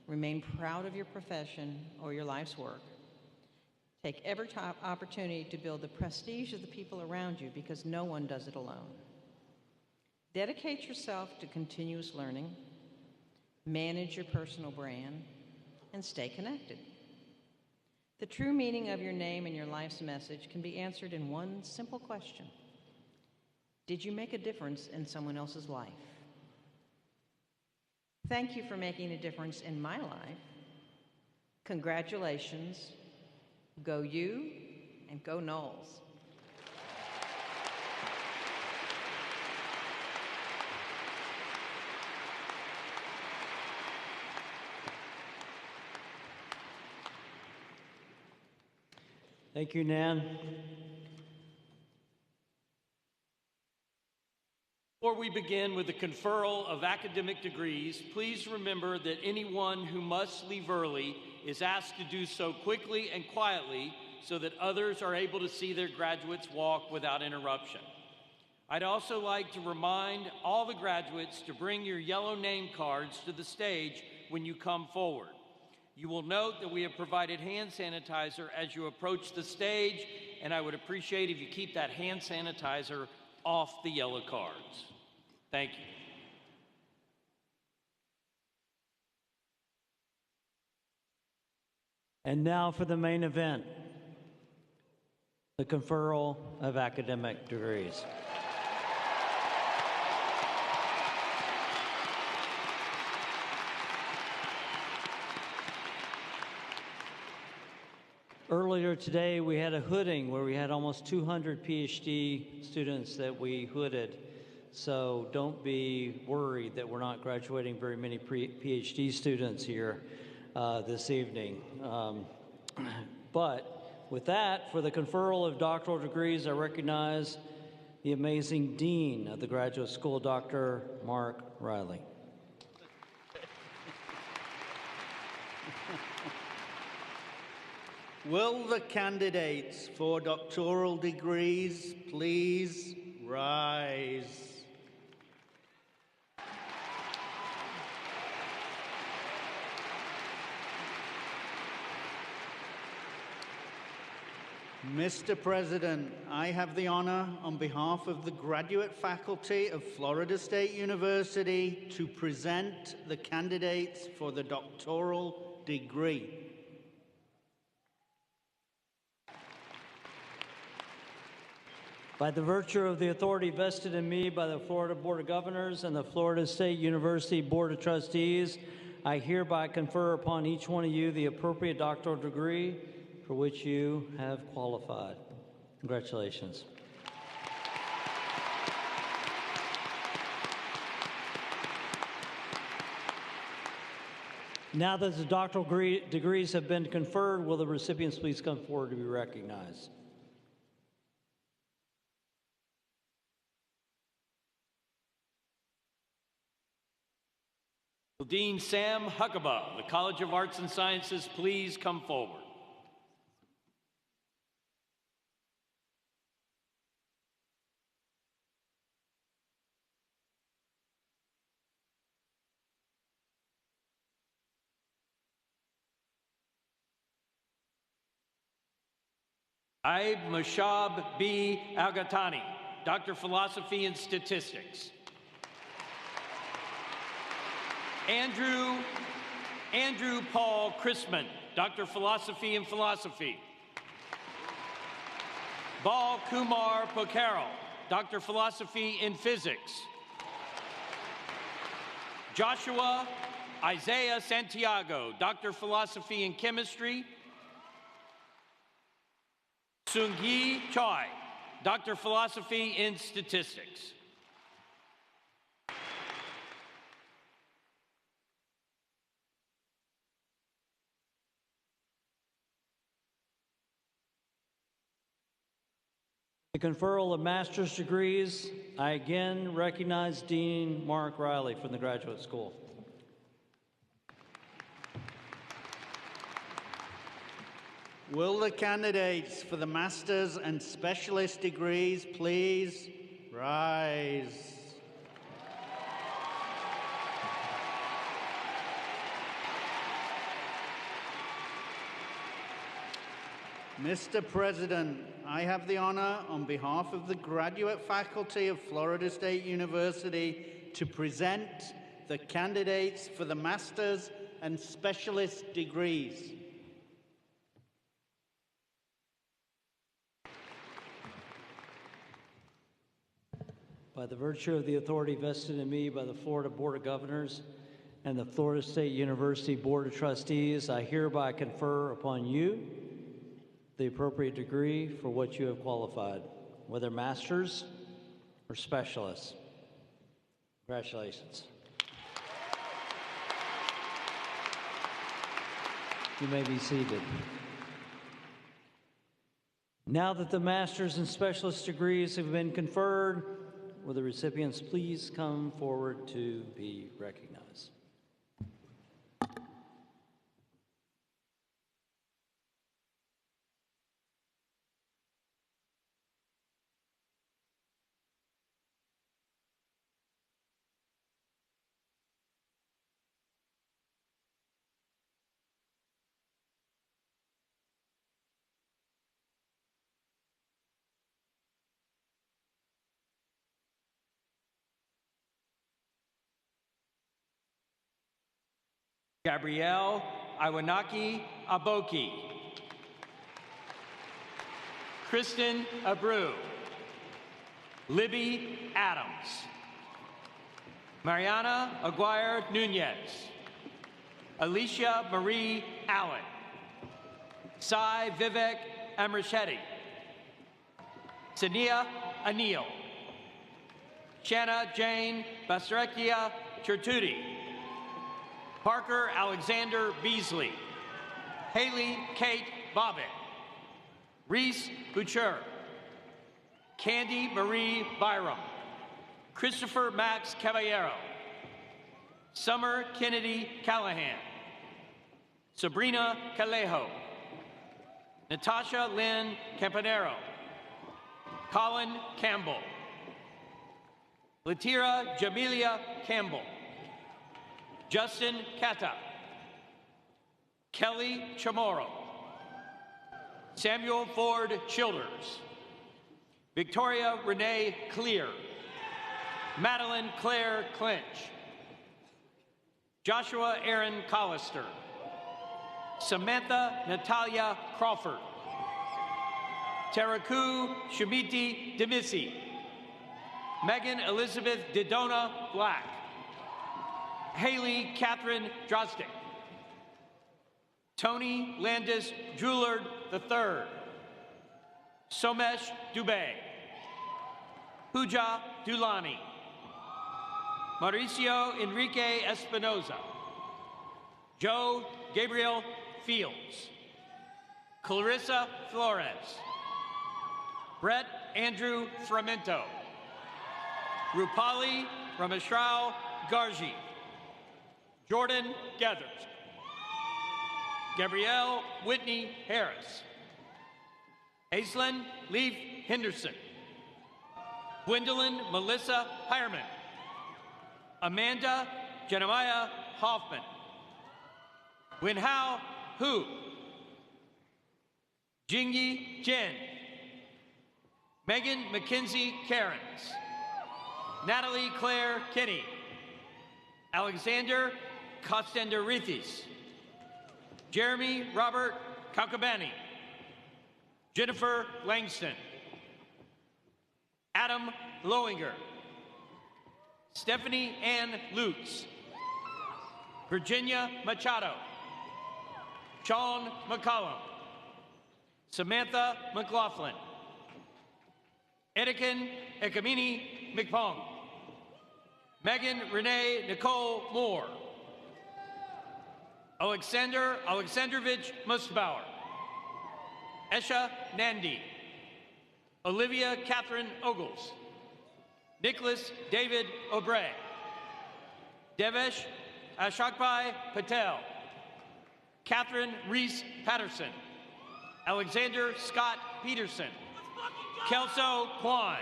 remain proud of your profession or your life's work. Take every opportunity to build the prestige of the people around you because no one does it alone. Dedicate yourself to continuous learning, manage your personal brand, and stay connected. The true meaning of your name and your life's message can be answered in one simple question. Did you make a difference in someone else's life? Thank you for making a difference in my life. Congratulations. Go you and go Knowles. Thank you, Nan. Before we begin with the conferral of academic degrees, please remember that anyone who must leave early is asked to do so quickly and quietly so that others are able to see their graduates walk without interruption. I'd also like to remind all the graduates to bring your yellow name cards to the stage when you come forward. You will note that we have provided hand sanitizer as you approach the stage, and I would appreciate if you keep that hand sanitizer off the yellow cards. Thank you. And now for the main event, the conferral of academic degrees. Earlier today, we had a hooding where we had almost 200 PhD students that we hooded. So don't be worried that we're not graduating very many PhD students here this evening. But with that, for the conferral of doctoral degrees, I recognize the amazing Dean of the Graduate School, Dr. Mark Riley. Will the candidates for doctoral degrees please rise? Mr. President, I have the honor on behalf of the graduate faculty of Florida State University to present the candidates for the doctoral degree. By the virtue of the authority vested in me by the Florida Board of Governors and the Florida State University Board of Trustees, I hereby confer upon each one of you the appropriate doctoral degree for which you have qualified. Congratulations. Now that the doctoral degrees have been conferred, will the recipients please come forward to be recognized? Will Dean Sam Huckabee, the College of Arts and Sciences, please come forward? Aib Mashab B. Al-Ghatani, Doctor of Philosophy and Statistics. Andrew Paul Chrisman, Doctor of Philosophy and Philosophy. Bal Kumar Pokharel, Doctor of Philosophy in Physics. Joshua Isaiah Santiago, Doctor of Philosophy in Chemistry. Sung-Yi Choi, Doctor of Philosophy in Statistics. conferral of master's degrees, I again recognize Dean Mark Riley from the Graduate School. Will the candidates for the master's and specialist degrees please rise? Mr. President, I have the honor on behalf of the graduate faculty of Florida State University to present the candidates for the master's and specialist degrees. By the virtue of the authority vested in me by the Florida Board of Governors and the Florida State University Board of Trustees, I hereby confer upon you the appropriate degree for what you have qualified, whether master's or specialist. Congratulations. You may be seated. Now that the master's and specialist degrees have been conferred, will the recipients please come forward to be recognized? Gabrielle Iwanaki Aboki. Kristen Abreu. Libby Adams. Mariana Aguirre Nunez. Alicia Marie Allen. Sai Vivek Amrishetty. Sania Anil. Shanna Jane Basrekia Chertudi. Parker Alexander Beasley. Haley Kate Bobbitt. Reese Boucher. Candy Marie Byram. Christopher Max Caballero. Summer Kennedy Callahan. Sabrina Calejo. Natasha Lynn Campanero. Colin Campbell. Latira Jamilia Campbell. Justin Kata. Kelly Chamorro. Samuel Ford Childers. Victoria Renee Clear. Madeline Claire Clinch. Joshua Aaron Collister. Samantha Natalia Crawford. Taraku Shumiti Demisi. Megan Elizabeth Didona Black. Haley Catherine Drostick. Tony Landis Joulard III. Somesh Dubé. Pooja Dulani. Mauricio Enrique Espinoza. Joe Gabriel Fields. Clarissa Flores. Brett Andrew Fremento. Rupali Rameshrao Gargi. Jordan Gathers. Gabrielle Whitney Harris. Aislinn Leaf Henderson. Gwendolyn Melissa Hireman. Amanda Jeremiah Hoffman. Winhao Hu. Jingyi Jen. Megan McKenzie Cairns. Natalie Claire Kinney. Alexander Kostendorithis. Jeremy Robert Kakabani. Jennifer Langston. Adam Lowinger. Stephanie Ann Lutz. Virginia Machado. Sean McCollum. Samantha McLaughlin. Etiken Ekamini McPong. Megan Renee Nicole Moore. Alexander Alexandrovich Mustbauer. Esha Nandi. Olivia Catherine Ogles, Nicholas David Obrey, Devesh Ashokbhai Patel, Catherine Reese Patterson, Alexander Scott Peterson, Kelso Kwan,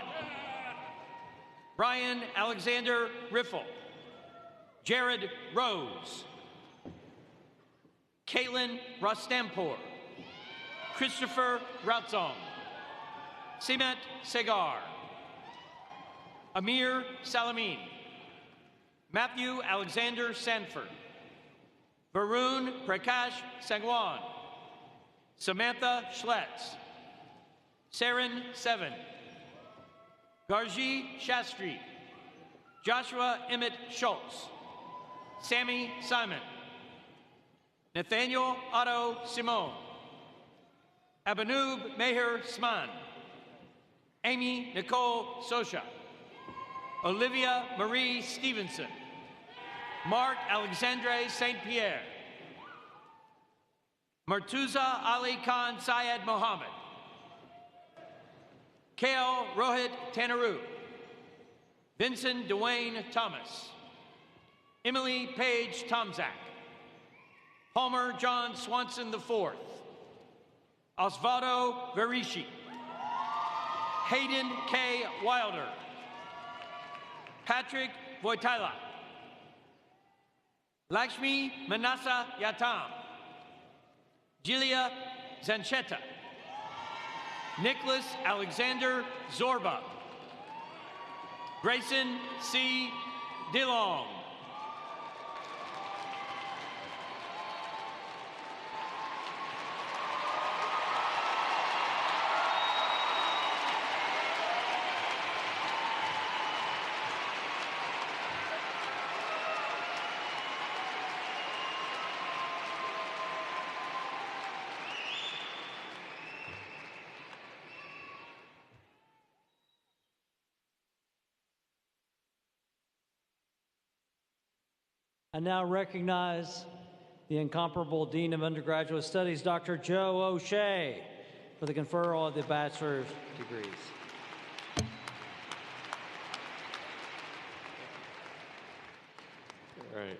Brian Alexander Riffle, Jared Rose, Caitlin Rostampur, Christopher Routzong, Simet Segar, Amir Salamin, Matthew Alexander Sanford, Varun Prakash Sangwan, Samantha Schlitz, Saren Seven, Garji Shastri, Joshua Emmett Schultz, Sammy Simon, Nathaniel Otto Simone, Abanoob Meher Sman, Amy Nicole Sosha, Olivia Marie Stevenson, Mark Alexandre St. Pierre, Martuza Ali Khan Syed Mohammed, Kale Rohit Tanaru, Vincent Dwayne Thomas, Emily Page Tomzak, Palmer John Swanson IV, Osvaldo Verishi, Hayden K. Wilder, Patrick Voitila, Lakshmi Manasa Yatam, Julia Zanchetta, Nicholas Alexander Zorba, Grayson C. DeLong, I now recognize the incomparable Dean of Undergraduate Studies, Dr. Joe O'Shea, for the conferral of the bachelor's degrees. All right.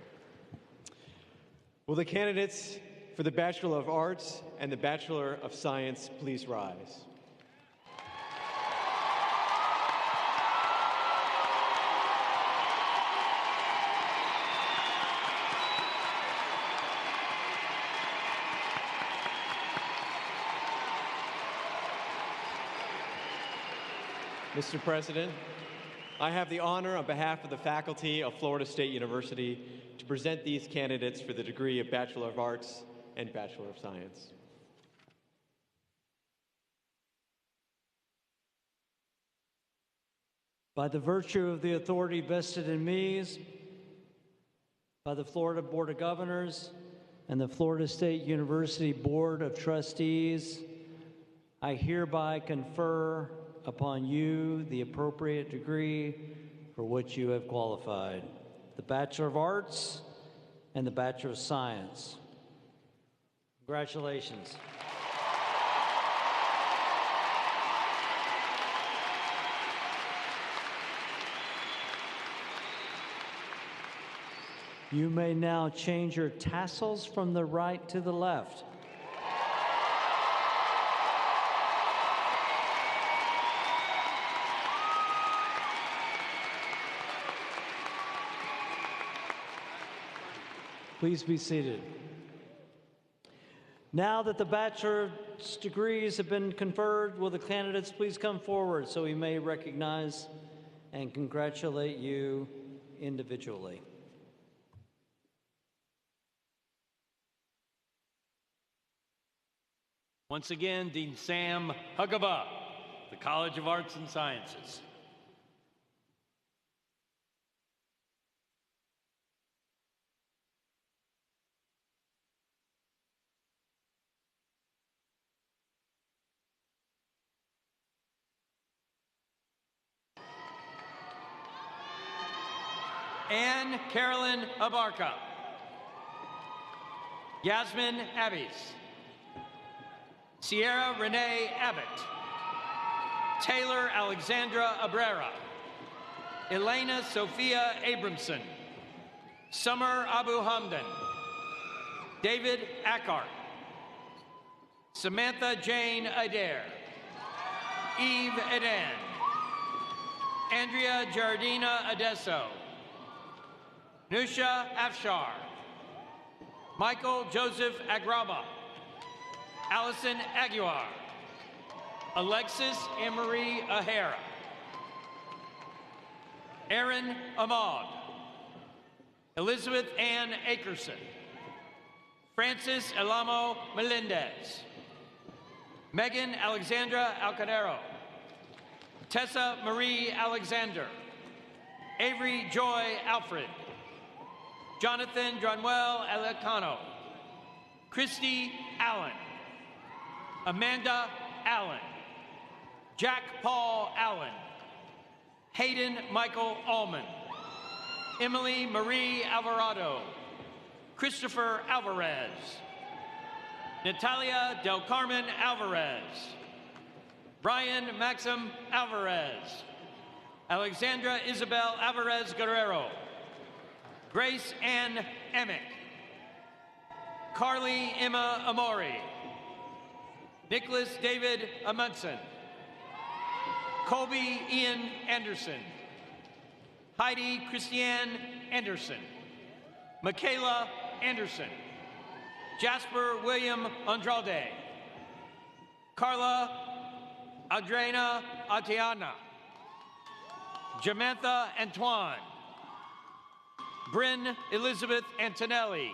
Will the candidates for the Bachelor of Arts and the Bachelor of Science please rise? Mr. President, I have the honor on behalf of the faculty of Florida State University to present these candidates for the degree of Bachelor of Arts and Bachelor of Science. By the virtue of the authority vested in me by the Florida Board of Governors and the Florida State University Board of Trustees, I hereby confer upon you the appropriate degree for which you have qualified, the Bachelor of Arts and the Bachelor of Science. Congratulations. You may now change your tassels from the right to the left. Please be seated. Now that the bachelor's degrees have been conferred, will the candidates please come forward so we may recognize and congratulate you individually. Once again, Dean Sam Hugaba, the College of Arts and Sciences. Anne Carolyn Abarca, Yasmin Abbeys, Sierra Renee Abbott, Taylor Alexandra Abrera, Elena Sophia Abramson, Summer Abu Hamdan, David Ackart, Samantha Jane Adair, Eve Edan, Andrea Jardina Adesso, Nusha Afshar, Michael Joseph Agraba, Allison Aguiar, Alexis Anne-Marie O'Hara, Aaron Ahmad, Elizabeth Ann Akerson, Francis Elamo Melendez, Megan Alexandra Alcadero, Tessa Marie Alexander, Avery Joy Alfred, Jonathan Dronwell Elecano, Christy Allen, Amanda Allen, Jack Paul Allen, Hayden Michael Allman, Emily Marie Alvarado, Christopher Alvarez, Natalia Del Carmen Alvarez, Brian Maxim Alvarez, Alexandra Isabel Alvarez Guerrero, Grace Ann Emick, Carly Emma Amori, Nicholas David Amundsen, Colby Ian Anderson, Heidi Christiane Anderson, Michaela Anderson, Jasper William Andrade, Carla Adriana Atiana, Jamantha Antoine, Bryn Elizabeth Antonelli,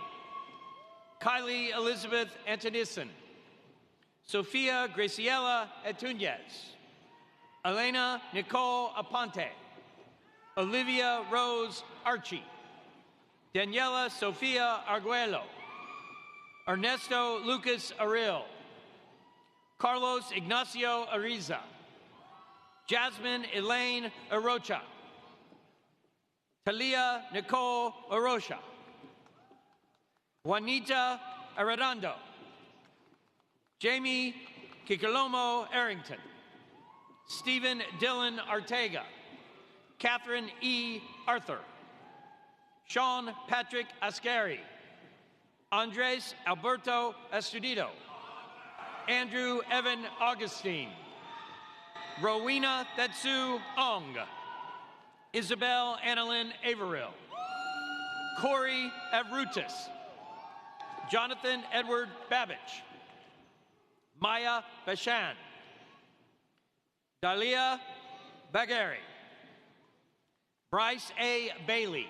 Kylie Elizabeth Antonisson, Sophia Graciela Etunez, Elena Nicole Aponte, Olivia Rose Archie, Daniela Sofia Arguello, Ernesto Lucas Aril, Carlos Ignacio Ariza, Jasmine Elaine Arocha, Talia Nicole Arocha, Juanita Arredondo, Jamie Kikalomo Arrington, Stephen Dylan Artega, Catherine E. Arthur, Sean Patrick Ascari, Andres Alberto Estudito, Andrew Evan Augustine, Rowena Tetsu Ong, Isabel Annalyn Averill, Corey Avrutis, Jonathan Edward Babbage, Maya Bashan, Dalia Bagheri, Bryce A. Bailey,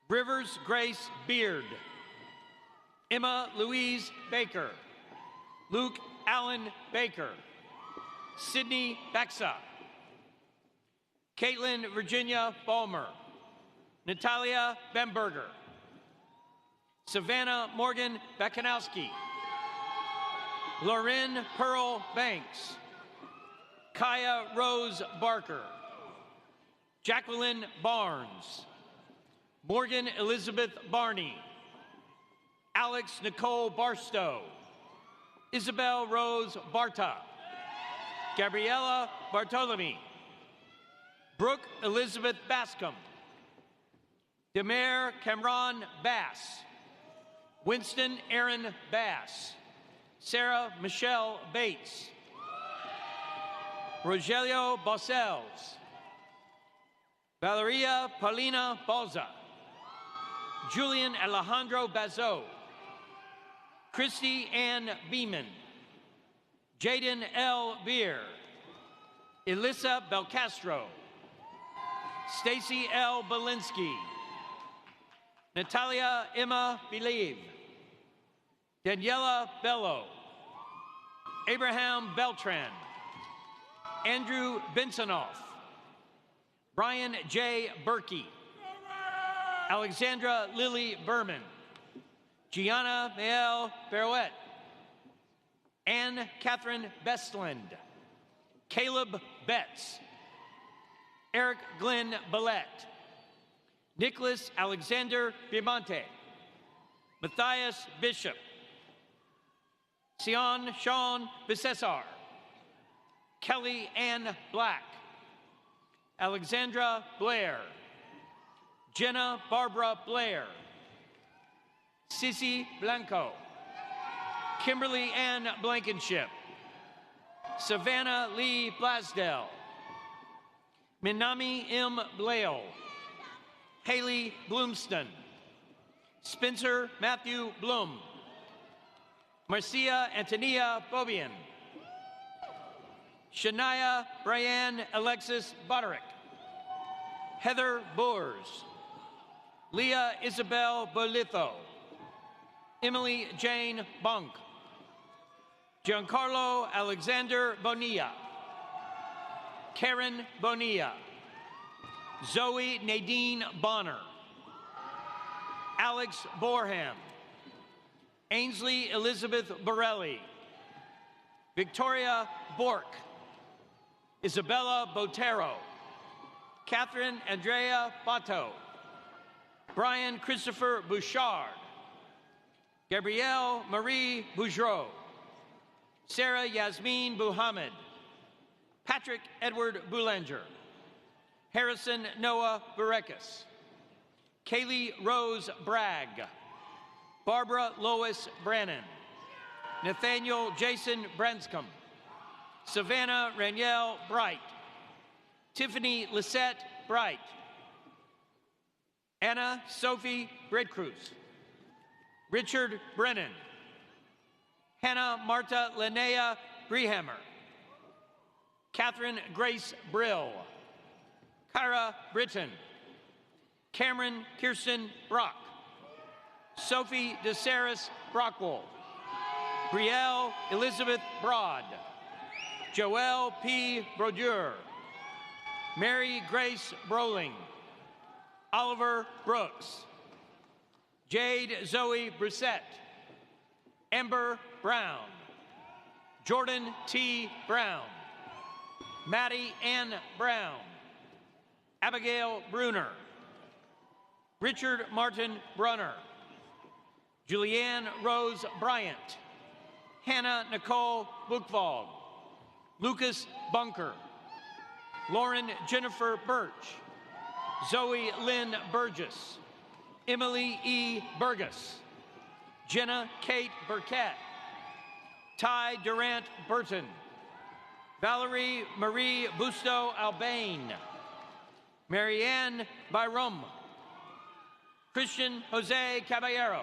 Rivers Grace Beard, Emma Louise Baker, Luke Allen Baker, Sydney Bexa, Caitlin Virginia Balmer, Natalia Bemberger, Savannah Morgan Bekanowski, Lauren Pearl Banks, Kaya Rose Barker, Jacqueline Barnes, Morgan Elizabeth Barney, Alex Nicole Barstow, Isabel Rose Barta, Gabriella Bartolome, Brooke Elizabeth Bascom, Demare Cameron Bass, Winston Aaron Bass, Sarah Michelle Bates, Rogelio Bossells, Valeria Paulina Balza, Julian Alejandro Bazot, Christy Ann Beeman, Jaden L. Beer, Elissa Belcastro, Stacy L. Belinsky, Natalia Emma Believe, Daniela Bello, Abraham Beltran, Andrew Bensonoff, Brian J. Berkey, Alexandra Lily Berman, Gianna Mael Berouet, Anne Catherine Bestland, Caleb Betts, Eric Glenn Billette, Nicholas Alexander Bimonte, Matthias Bishop, Sion Sean Bisesar, Kelly Ann Black, Alexandra Blair, Jenna Barbara Blair, Sissy Blanco, Kimberly Ann Blankenship, Savannah Lee Blasdell, Minami M. Blale, Haley Bloomston, Spencer Matthew Bloom, Marcia Antonia Bobian, Shania Brianne Alexis Boderick, Heather Boers, Leah Isabel Bolitho, Emily Jane Bunk, Giancarlo Alexander Bonilla, Karen Bonilla, Zoe Nadine Bonner, Alex Borham, Ainsley Elizabeth Borelli, Victoria Bork, Isabella Botero, Catherine Andrea Bato, Brian Christopher Bouchard, Gabrielle Marie Boudreau, Sarah Yasmin Buhamed, Patrick Edward Boulanger, Harrison Noah Burekis, Kaylee Rose Bragg, Barbara Lois Brannon, Nathaniel Jason Branscombe, Savannah Ranielle Bright, Tiffany Lisette Bright, Anna Sophie Breadcruz, Richard Brennan, Hannah Marta Linnea Brehammer, Catherine Grace Brill, Kyra Britton, Cameron Kirsten Brock, Sophie DeSaris Brockwold, Brielle Elizabeth Broad, Joelle P. Brodeur, Mary Grace Broling, Oliver Brooks, Jade Zoe Brissette, Amber Brown, Jordan T. Brown, Maddie Ann Brown, Abigail Bruner, Richard Martin Brunner, Julianne Rose Bryant, Hannah Nicole Buchwald, Lucas Bunker, Lauren Jennifer Birch, Zoe Lynn Burgess, Emily E. Burgess, Jenna Kate Burkett, Ty Durant Burton, Valerie Marie Busto Albane, Marianne Byrum, Christian Jose Caballero,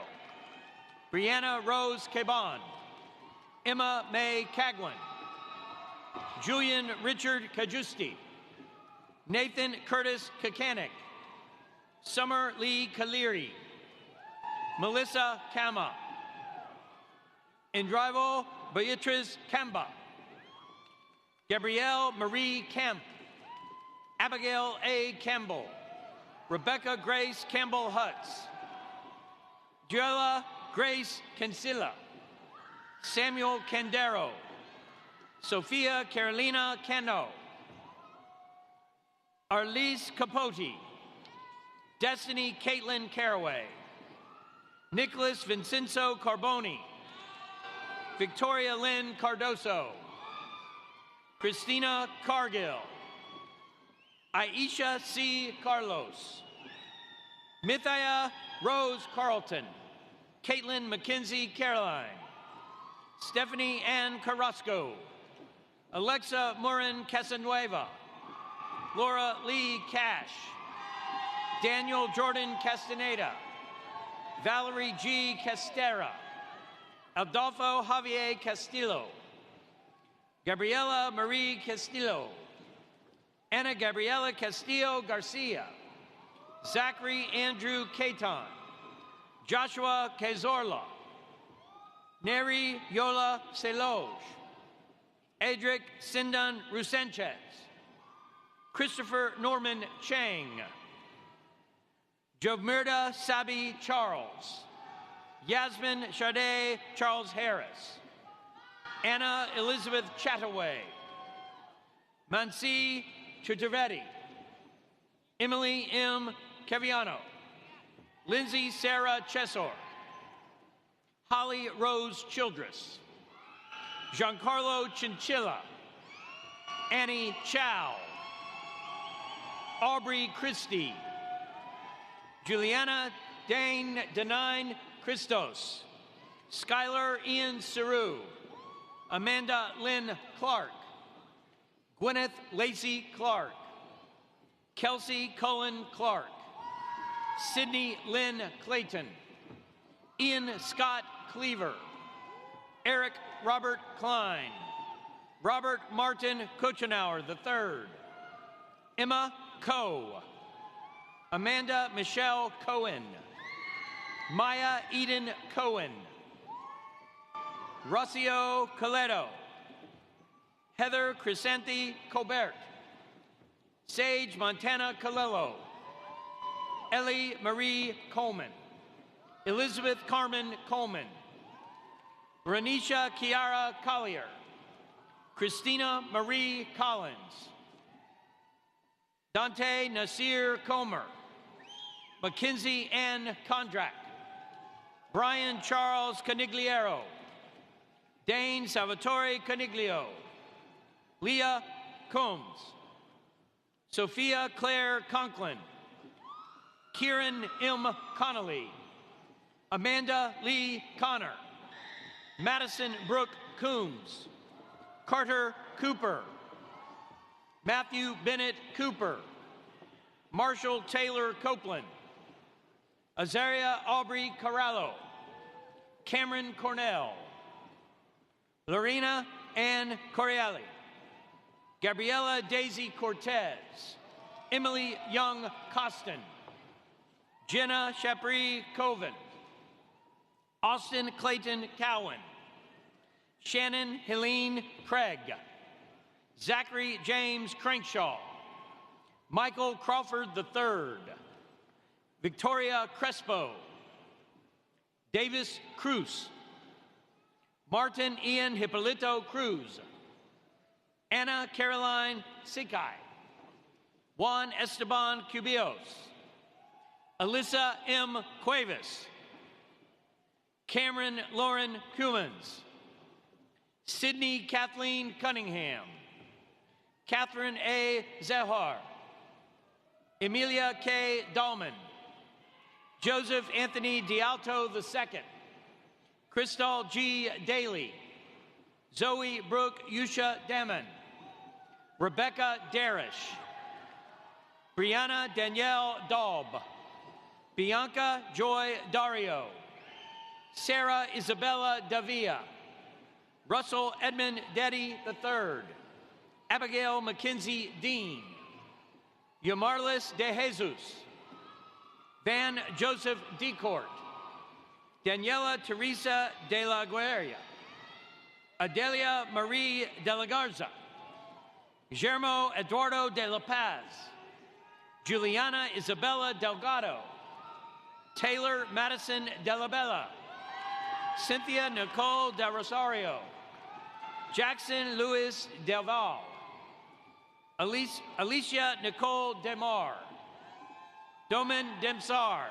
Brianna Rose Caban, Emma May Cagwin, Julian Richard Kajusti, Nathan Curtis Kakanik, Summer Lee Kaliri, Melissa Kama, Indrivo Beatriz Kamba, Gabrielle Marie Kemp, Abigail A. Campbell, Rebecca Grace Campbell Hutz, Joella Grace Cancilla, Samuel Candero, Sophia Carolina Cano, Arlise Capote, Destiny Caitlin Caraway, Nicholas Vincenzo Carboni, Victoria Lynn Cardoso, Christina Cargill, Aisha C. Carlos, Mithaya Rose Carlton, Caitlin McKenzie Caroline, Stephanie Ann Carrasco, Alexa Morin Casanueva, Laura Lee Cash, Daniel Jordan Castaneda, Valerie G. Castera, Adolfo Javier Castillo, Gabriela Marie Castillo, Ana Gabriela Castillo Garcia, Zachary Andrew Caton, Joshua Cazorla, Neri Yola Celoge, Edric Sindan Rusanchez, Christopher Norman Chang, Jomirda Sabi Charles, Yasmin Sade Charles Harris, Anna Elizabeth Chataway, Mansi Chutavetti, Emily M. Caviano, Lindsay Sarah Chesor, Holly Rose Childress, Giancarlo Chinchilla, Annie Chow, Aubrey Christie, Juliana Dane Denine Christos, Skylar Ian Saru, Amanda Lynn Clark, Gwyneth Lacey Clark, Kelsey Cullen Clark, Sydney Lynn Clayton, Ian Scott Cleaver, Eric Robert Klein, Robert Martin Kuchenauer III, Emma Coe, Amanda Michelle Cohen, Maya Eden Cohen, Rocio Coleto, Heather Crescenti Colbert, Sage Montana Colello, Ellie Marie Coleman, Elizabeth Carmen Coleman, Renisha Kiara Collier, Christina Marie Collins, Dante Nasir Comer, Mackenzie Ann Kondrak, Brian Charles Canigliero, Dane Salvatore Caniglio, Leah Combs, Sophia Claire Conklin, Kieran M. Connolly, Amanda Lee Connor, Madison Brooke Coombs, Carter Cooper, Matthew Bennett Cooper, Marshall Taylor Copeland, Azaria Aubrey Corallo, Cameron Cornell, Lorena Ann Corielli, Gabriela Daisy Cortez, Emily Young Costin, Jenna Shapri Coven, Austin Clayton Cowan, Shannon Helene Craig, Zachary James Crankshaw, Michael Crawford III, Victoria Crespo, Davis Cruz, Martin Ian Hippolito Cruz, Anna Caroline Sikai, Juan Esteban Cubillos, Alyssa M. Cuevas, Cameron Lauren Cumans, Sydney Kathleen Cunningham, Catherine A. Zahar, Emilia K. Dahlman, Joseph Anthony D'Alto II, Crystal G. Daly, Zoe Brooke Yusha Damon, Rebecca Darish, Brianna Danielle Daub, Bianca Joy Dario, Sarah Isabella Davia, Russell Edmund Deddy III, Abigail Mackenzie Dean, Yamarlis De Jesus, Van Joseph Decourt, Daniela Teresa de la Guerra, Adelia Marie de la Garza, Guillermo Eduardo de la Paz, Juliana Isabella Delgado, Taylor Madison de la Bella, Cynthia Nicole de Rosario, Jackson Luis Del Val, Alicia Nicole Demar, Doman Demsar,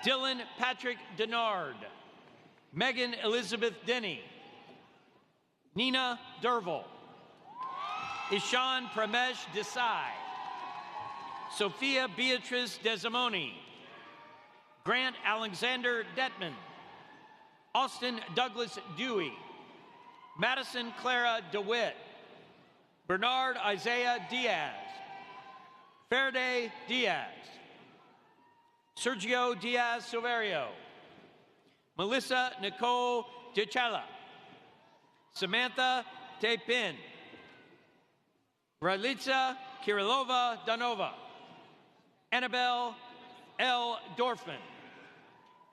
Dylan Patrick Denard, Megan Elizabeth Denny, Nina Derville, Ishan Pramesh Desai, Sophia Beatrice Desimoni, Grant Alexander Detman, Austin Douglas Dewey, Madison Clara DeWitt, Bernard Isaiah Diaz, Faraday Diaz, Sergio Diaz Silverio, Melissa Nicole DeChala, Samantha Tepin, Ralitza Kirilova Danova, Annabelle L. Dorfman,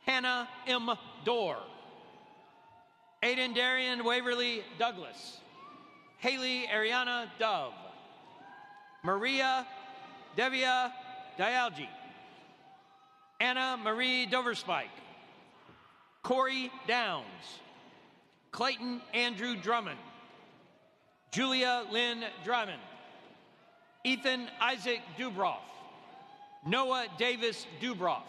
Hannah M. Dorr, Aiden Darian Waverly Douglas, Haley Ariana Dove, Maria Devia Dialgi, Anna Marie Doverspike, Corey Downs, Clayton Andrew Drummond, Julia Lynn Drummond, Ethan Isaac Dubroff, Noah Davis Dubroff,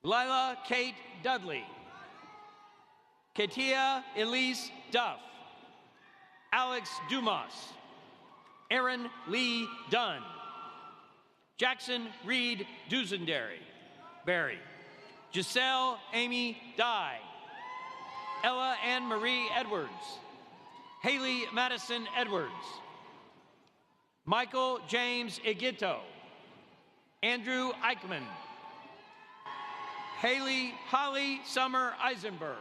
Lila Kate Dudley, Katia Elise Duff, Alex Dumas, Aaron Lee Dunn, Jackson Reed Dusenberry, Giselle Amy Dye, Ella Ann Marie Edwards, Haley Madison Edwards, Michael James Igito, Andrew Eichmann, Haley Holly Summer Eisenberg,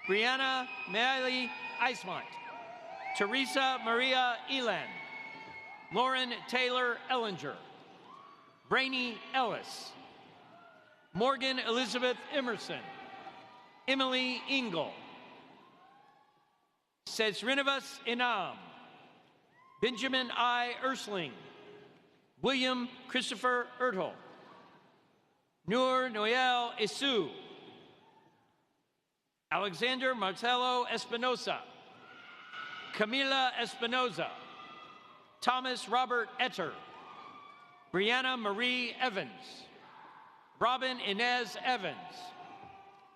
Brianna Miley Eismont, Teresa Maria Elan, Lauren Taylor Ellinger, Brainy Ellis, Morgan Elizabeth Emerson, Emily Engel, Sezrinivas Inam, Benjamin I. Ersling, William Christopher Ertel, Nur Noel Isu, Alexander Marcelo Espinosa, Camila Espinoza, Thomas Robert Etter, Brianna Marie Evans, Robin Inez Evans,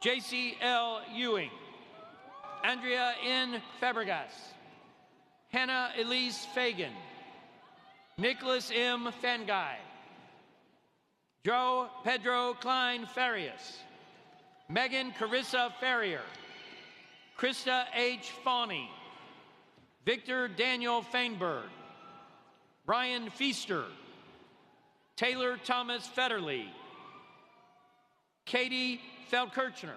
J.C. L. Ewing, Andrea N. Fabregas, Hannah Elise Fagan, Nicholas M. Fangai, Joe Pedro Klein Farias, Megan Carissa Ferrier, Krista H. Fawney, Victor Daniel Fainberg, Ryan Feaster, Taylor Thomas Federley, Katie Feldkirchner,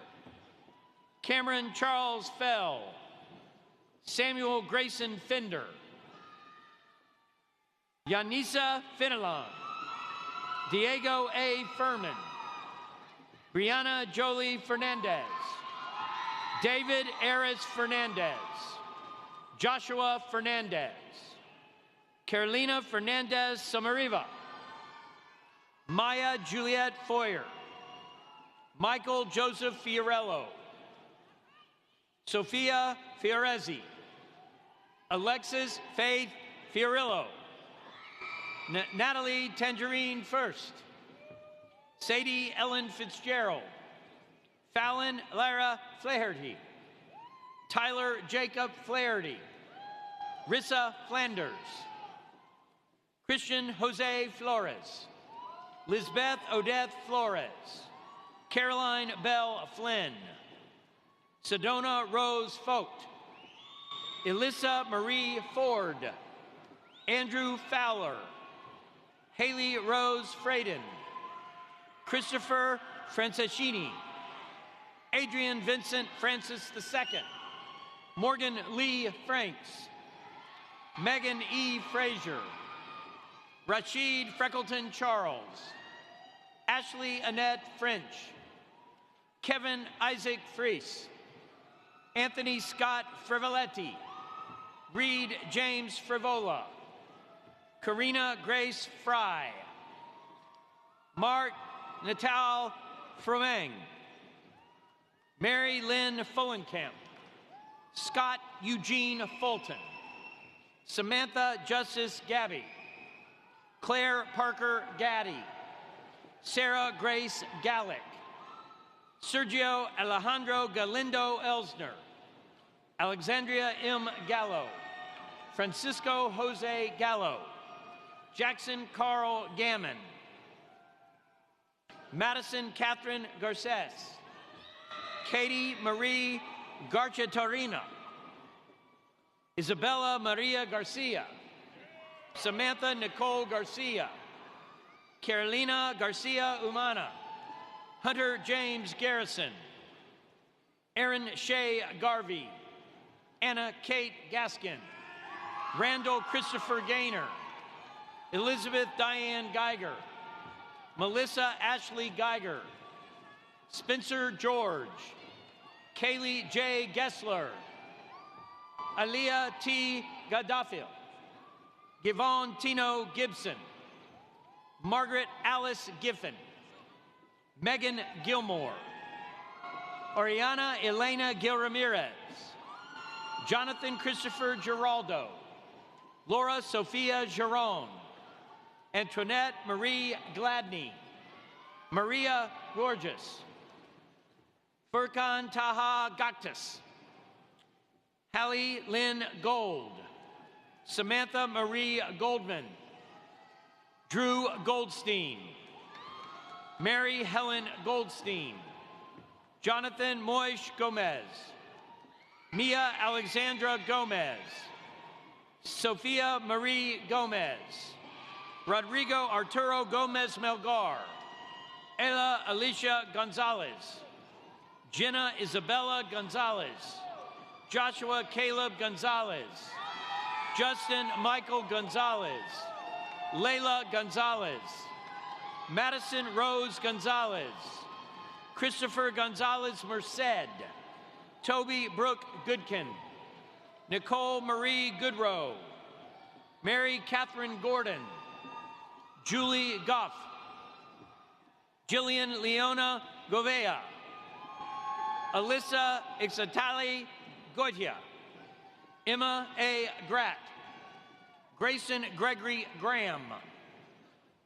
Cameron Charles Fell, Samuel Grayson Fender, Yanisa Fenelon, Diego A. Furman, Brianna Jolie Fernandez, David Aris Fernandez, Joshua Fernandez, Carolina Fernandez Samariva, Maya Juliet Foyer, Michael Joseph Fiorello, Sophia Fiorezzi, Alexis Faith Fiorillo, Natalie Tangerine First, Sadie Ellen Fitzgerald, Fallon Lara Flaherty, Tyler Jacob Flaherty, Rissa Flanders, Christian Jose Flores, Lisbeth Odette Flores, Caroline Bell Flynn, Sedona Rose Fogt, Elissa Marie Ford, Andrew Fowler, Haley Rose Fraden, Christopher Franceschini, Adrian Vincent Francis II, Morgan Lee Franks, Megan E. Frazier, Rashid Freckleton Charles, Ashley Annette French, Kevin Isaac Fries, Anthony Scott Frivoletti, Reed James Frivola, Karina Grace Fry, Mark Natal Fromeng, Mary Lynn Fullenkamp, Scott Eugene Fulton, Samantha Justice Gabby, Claire Parker Gaddy, Sarah Grace Gallick, Sergio Alejandro Galindo Elsner, Alexandria M. Gallo, Francisco Jose Gallo, Jackson Carl Gammon, Madison Catherine Garces, Katie Marie Garcia-Torina, Isabella Maria Garcia, Samantha Nicole Garcia, Carolina Garcia Umana, Hunter James Garrison, Aaron Shea Garvey, Anna Kate Gaskin, Randall Christopher Gaynor, Elizabeth Diane Geiger, Melissa Ashley Geiger, Spencer George, Kaylee J. Gessler, Aliyah T. Gaddafi, Givon Tino Gibson, Margaret Alice Giffen, Megan Gilmore, Oriana Elena Gil Ramirez, Jonathan Christopher Giraldo, Laura Sophia Giron, Antoinette Marie Gladney, Maria Gorgeous, Furkan Taha Gaktas, Hallie Lynn Gold, Samantha Marie Goldman, Drew Goldstein, Mary Helen Goldstein, Jonathan Moish Gomez, Mia Alexandra Gomez, Sophia Marie Gomez, Rodrigo Arturo Gomez Melgar, Ella Alicia Gonzalez, Jenna Isabella Gonzalez, Joshua Caleb Gonzalez, Justin Michael Gonzalez, Layla Gonzalez, Madison Rose Gonzalez, Christopher Gonzalez Merced, Toby Brooke Goodkin, Nicole Marie Goodrow, Mary Catherine Gordon, Julie Goff, Jillian Leona Govea, Alyssa Ixatali Goitia, Emma A. Gratt, Grayson Gregory Graham,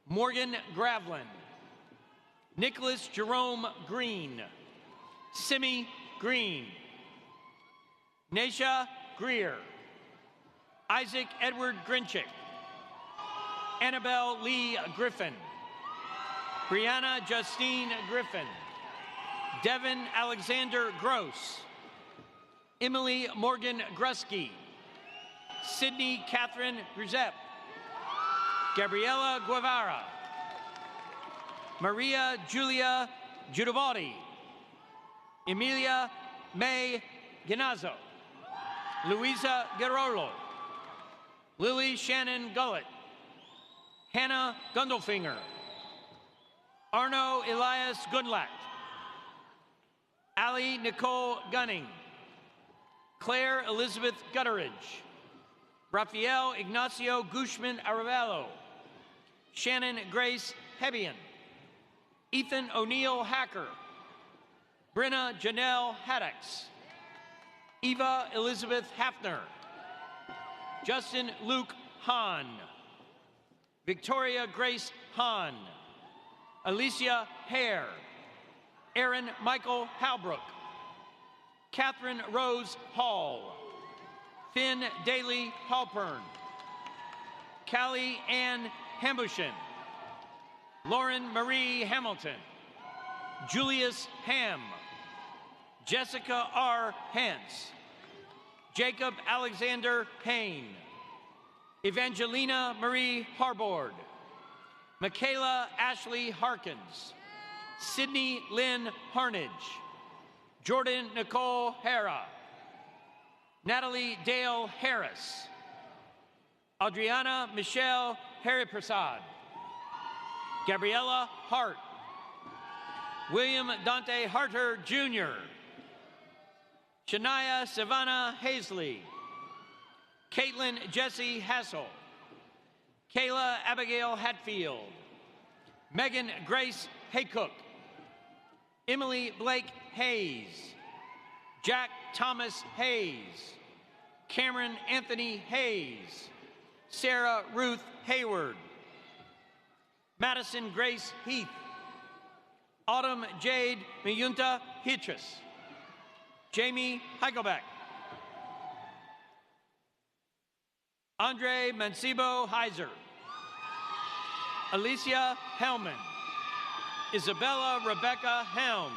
Morgan Gravlin, Nicholas Jerome Green, Simi Green, Nasha Greer, Isaac Edward Grinchick, Annabelle Lee Griffin, Brianna Justine Griffin, Devin Alexander Gross, Emily Morgan Grusky, Sydney Catherine Grisep, Gabriela Guevara, Maria Julia Giudivaldi, Emilia May Ginazzo, Luisa Garolo, Lily Shannon Gullett, Hannah Gundelfinger, Arno Elias Gundlach, Ali Nicole Gunning, Claire Elizabeth Gutteridge, Rafael Ignacio Guzman Arevalo, Shannon Grace Hebian, Ethan O'Neill Hacker, Brenna Janelle Haddix, Eva Elizabeth Hafner, Justin Luke Hahn, Victoria Grace Hahn, Alicia Hare, Aaron Michael Halbrook, Catherine Rose Hall, Finn Daly Halpern, Callie Ann Hambushin, Lauren Marie Hamilton, Julius Ham, Jessica R. Hance, Jacob Alexander Payne, Evangelina Marie Harbord, Michaela Ashley Harkins, Sydney Lynn Harnage, Jordan Nicole Hara, Natalie Dale Harris, Adriana Michelle Hariprasad, Gabriella Hart, William Dante Harter Jr., Shania Savannah Hazley, Caitlin Jessie Hassel, Kayla Abigail Hatfield, Megan Grace Haycook, Emily Blake Hayes, Jack Thomas Hayes, Cameron Anthony Hayes, Sarah Ruth Hayward, Madison Grace Heath, Autumn Jade Miyunta Hitris, Jamie Heichelbeck, Andre Mancibo Heiser, Alicia Hellman, Isabella Rebecca Helms,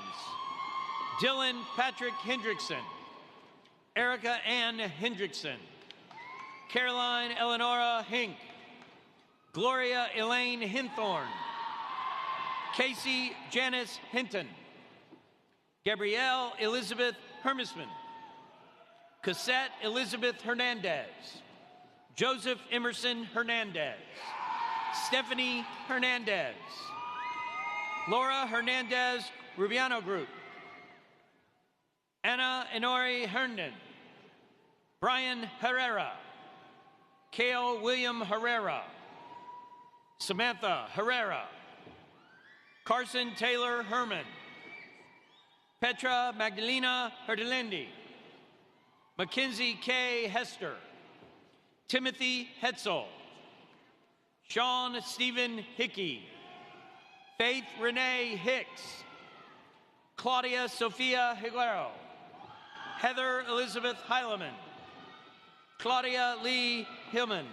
Dylan Patrick Hendrickson, Erica Ann Hendrickson, Caroline Eleonora Hink, Gloria Elaine Hinthorn, Casey Janice Hinton, Gabrielle Elizabeth Hermisman, Cassette Elizabeth Hernandez, Joseph Emerson Hernandez, Stephanie Hernandez, Laura Hernandez Rubiano Group, Anna Inori Herndon, Brian Herrera, Kale William Herrera, Samantha Herrera, Carson Taylor Herman, Petra Magdalena Herdelindi, Mackenzie K. Hester, Timothy Hetzel, Sean Stephen Hickey, Faith Renee Hicks, Claudia Sophia Higuero, Heather Elizabeth Heileman, Claudia Lee Hillman,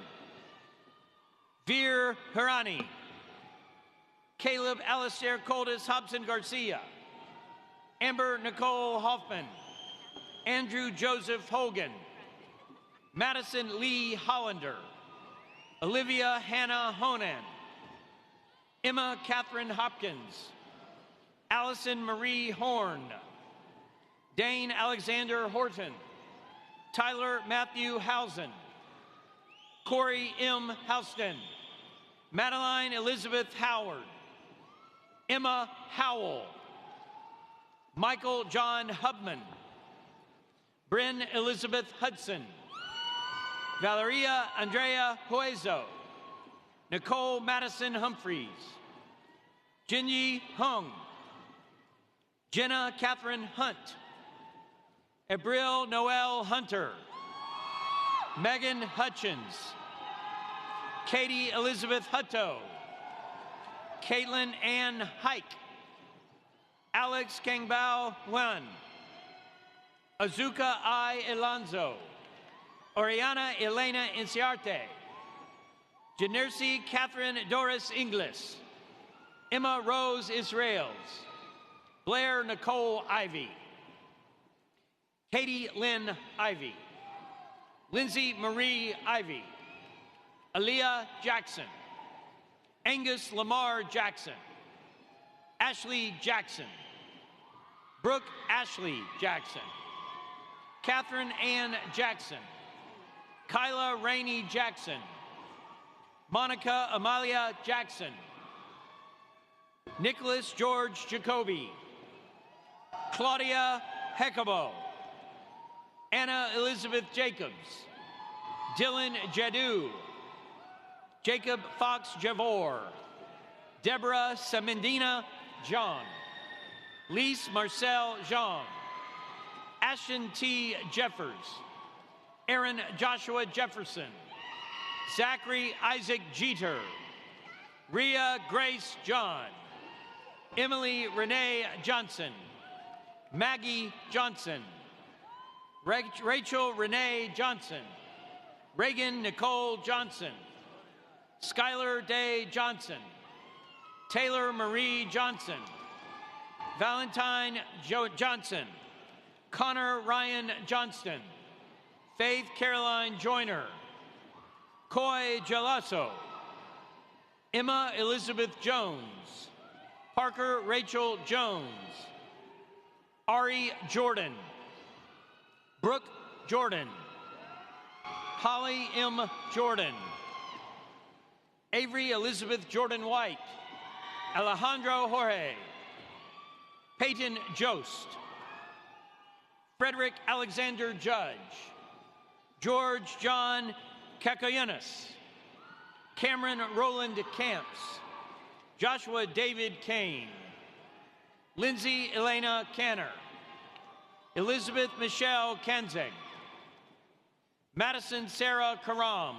Veer Hirani, Caleb Alistair Coldis Hobson Garcia, Amber Nicole Hoffman, Andrew Joseph Hogan, Madison Lee Hollander, Olivia Hannah Honan, Emma Catherine Hopkins, Allison Marie Horn, Dane Alexander Horton, Tyler Matthew Housen, Corey M. Houston, Madeline Elizabeth Howard, Emma Howell, Michael John Hubman, Bryn Elizabeth Hudson, Valeria Andrea Huezo, Nicole Madison Humphreys, Jinyi Hung, Jenna Catherine Hunt, Abril Noel Hunter, Megan Hutchins, Katie Elizabeth Hutto, Caitlin Ann Hike, Alex Kangbao Wan, Azuka I. Alonzo, Oriana Elena Inciarte, Janercy Catherine Doris Inglis, Emma Rose Israels, Blair Nicole Ivy, Katie Lynn Ivy, Lindsay Marie Ivy, Aaliyah Jackson, Angus Lamar Jackson, Ashley Jackson, Brooke Ashley Jackson, Catherine Ann Jackson, Kyla Rainey Jackson, Monica Amalia Jackson, Nicholas George Jacoby, Claudia Hecabo, Anna Elizabeth Jacobs, Dylan Jadu, Jacob Fox Javor, Deborah Samindina John, Lise Marcel Jean, Ashton T. Jeffers, Aaron Joshua Jefferson, Zachary Isaac Jeter, Rhea Grace John, Emily Renee Johnson, Maggie Johnson, Rachel Renee Johnson, Reagan Nicole Johnson, Skylar Day Johnson, Taylor Marie Johnson, Valentine Johnson, Connor Ryan Johnston, Faith Caroline Joyner, Coy Gelasso, Emma Elizabeth Jones, Parker Rachel Jones, Ari Jordan, Brooke Jordan, Holly M. Jordan, Avery Elizabeth Jordan White, Alejandro Jorge, Peyton Jost, Frederick Alexander Judge, George John Kakayanis, Cameron Roland Camps, Joshua David Kane, Lindsay Elena Canner, Elizabeth Michelle Kanzeg, Madison Sarah Karam,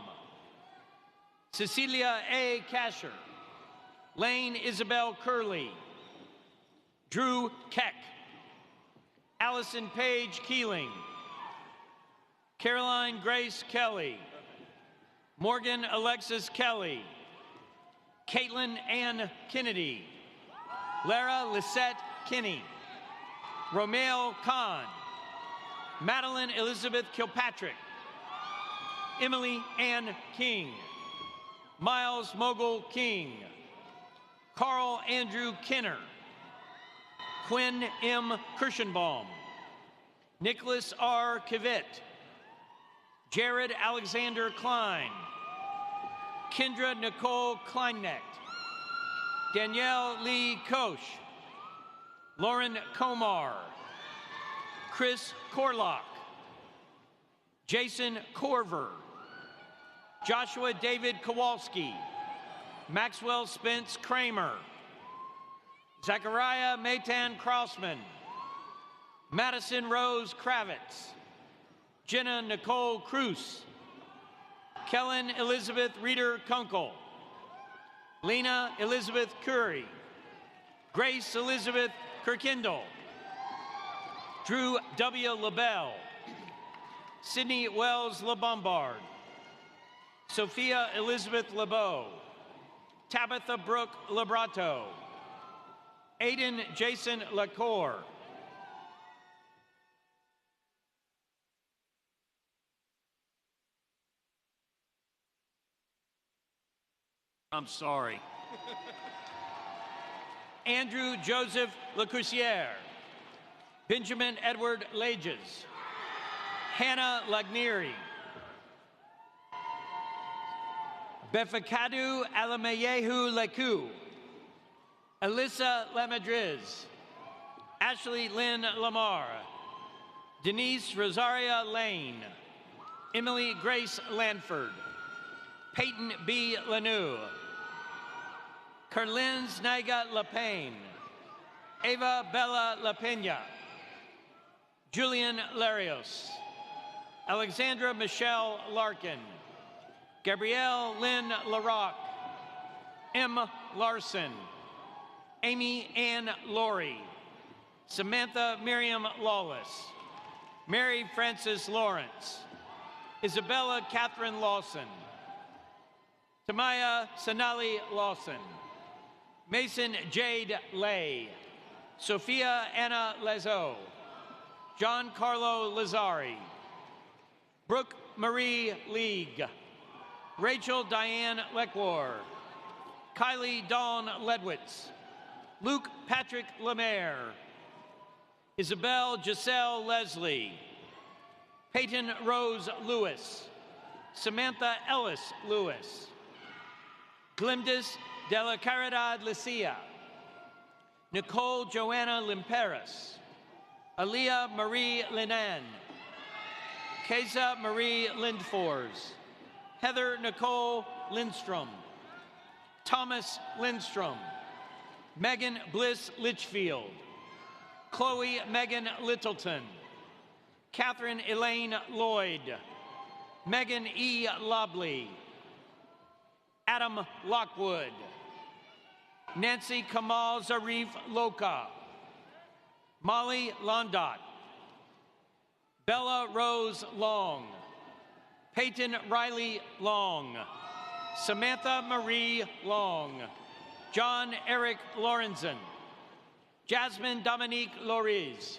Cecilia A. Kasher, Lane Isabel Curley, Drew Keck, Allison Paige Keeling, Caroline Grace Kelly, Morgan Alexis Kelly, Caitlin Ann Kennedy, Lara Lisette Kinney, Romeo Kahn, Madeline Elizabeth Kilpatrick, Emily Ann King, Miles Mogul King, Carl Andrew Kenner, Quinn M. Kirschenbaum, Nicholas R. Kivett, Jared Alexander Klein, Kendra Nicole Kleinnecht, Danielle Lee Koch, Lauren Komar, Chris Corlock, Jason Corver, Joshua David Kowalski, Maxwell Spence Kramer, Zachariah Maitan Crossman, Madison Rose Kravitz, Jenna Nicole Cruz, Kellen Elizabeth Reeder Kunkel, Lena Elizabeth Curry, Grace Elizabeth Kirkindle, Drew W. LaBelle, Sydney Wells LeBombard, Sophia Elizabeth LeBeau, Tabitha Brooke Lebrato, Aiden Jason LaCour, I'm sorry, Andrew Joseph LeCoussiere, Benjamin Edward Lages, Hannah Lagnieri, Befakadu Alamayehu Leku, Alyssa Lamadriz, Ashley Lynn Lamar, Denise Rosaria Lane, Emily Grace Lanford, Peyton B. Lanou, Carlin Znaiga Lapane, Ava Bella LaPena, Julian Larios, Alexandra Michelle Larkin, Gabrielle Lynn LaRock, M. Larson, Amy Ann Laurie, Samantha Miriam Lawless, Mary Frances Lawrence, Isabella Catherine Lawson, Tamaya Sonali Lawson, Mason Jade Lay, Sophia Anna Lazo, John Carlo Lazari, Brooke Marie League, Rachel Diane Leckwar, Kylie Dawn Ledwitz, Luke Patrick Lemaire, Isabel Giselle Leslie, Peyton Rose Lewis, Samantha Ellis Lewis, Glyndis de la Caridad Lucia, Nicole Joanna Limperis, Aaliyah Marie Linan, Keza Marie Lindfors, Heather Nicole Lindstrom, Thomas Lindstrom, Megan Bliss Litchfield, Chloe Megan Littleton, Catherine Elaine Lloyd, Megan E. Lobley, Adam Lockwood, Nancy Kamal Zarif Loka, Molly Londot, Bella Rose Long, Peyton Riley Long, Samantha Marie Long, John Eric Lorenzen, Jasmine Dominique Loriz,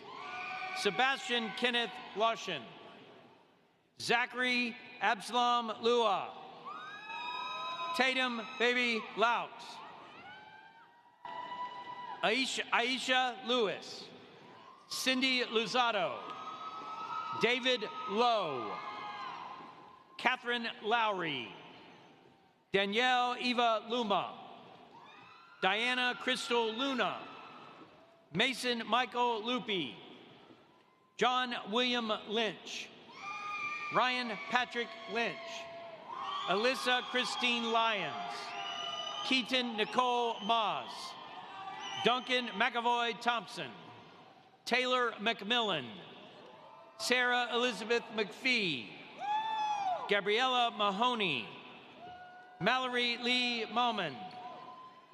Sebastian Kenneth Lushin, Zachary Absalom Lua, Tatum Baby Louts, Aisha Lewis, Cindy Luzato, David Lowe, Catherine Lowry, Danielle Eva Luma, Diana Crystal Luna, Mason Michael Lupi, John William Lynch, Ryan Patrick Lynch, Alyssa Christine Lyons, Keaton Nicole Moss, Duncan McAvoy Thompson, Taylor McMillan, Sarah Elizabeth McPhee, Gabriella Mahoney, Mallory Lee Mauman,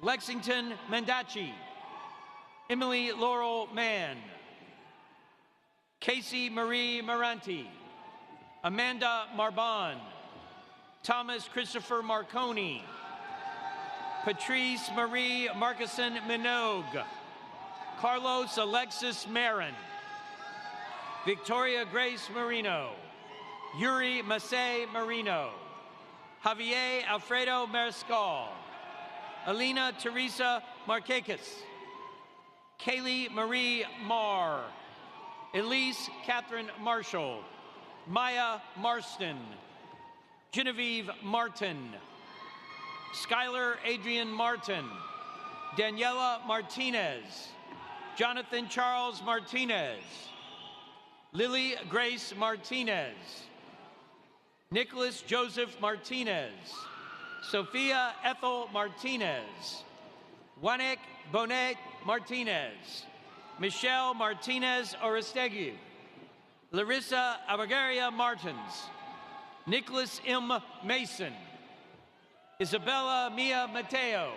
Lexington Mendachi, Emily Laurel Mann, Casey Marie Maranti, Amanda Marbon, Thomas Christopher Marconi, Patrice Marie Markison Minogue, Carlos Alexis Marin, Victoria Grace Marino, Yuri Masay Marino, Javier Alfredo Mariscal, Alina Teresa Markakis, Kaylee Marie Marr, Elise Catherine Marshall, Maya Marston, Genevieve Martin, Skylar Adrian Martin, Daniela Martinez, Jonathan Charles Martinez, Lily Grace Martinez, Nicholas Joseph Martinez, Sophia Ethel Martinez, Wanek Bonet Martinez, Michelle Martinez Orestegui, Larissa Abagaria Martins, Nicholas M. Mason, Isabella Mia Mateo,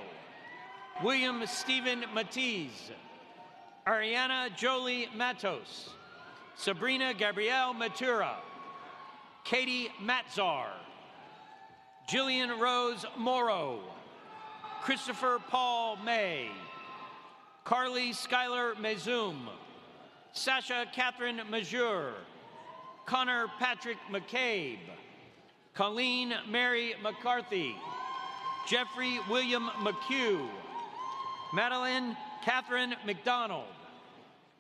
William Stephen Matiz, Ariana Jolie Matos, Sabrina Gabrielle Matura, Katie Matzar, Jillian Rose Morrow, Christopher Paul May, Carly Schuyler Mezum, Sasha Catherine Majur, Connor Patrick McCabe, Colleen Mary McCarthy, Jeffrey William McHugh, Madeline Catherine McDonald,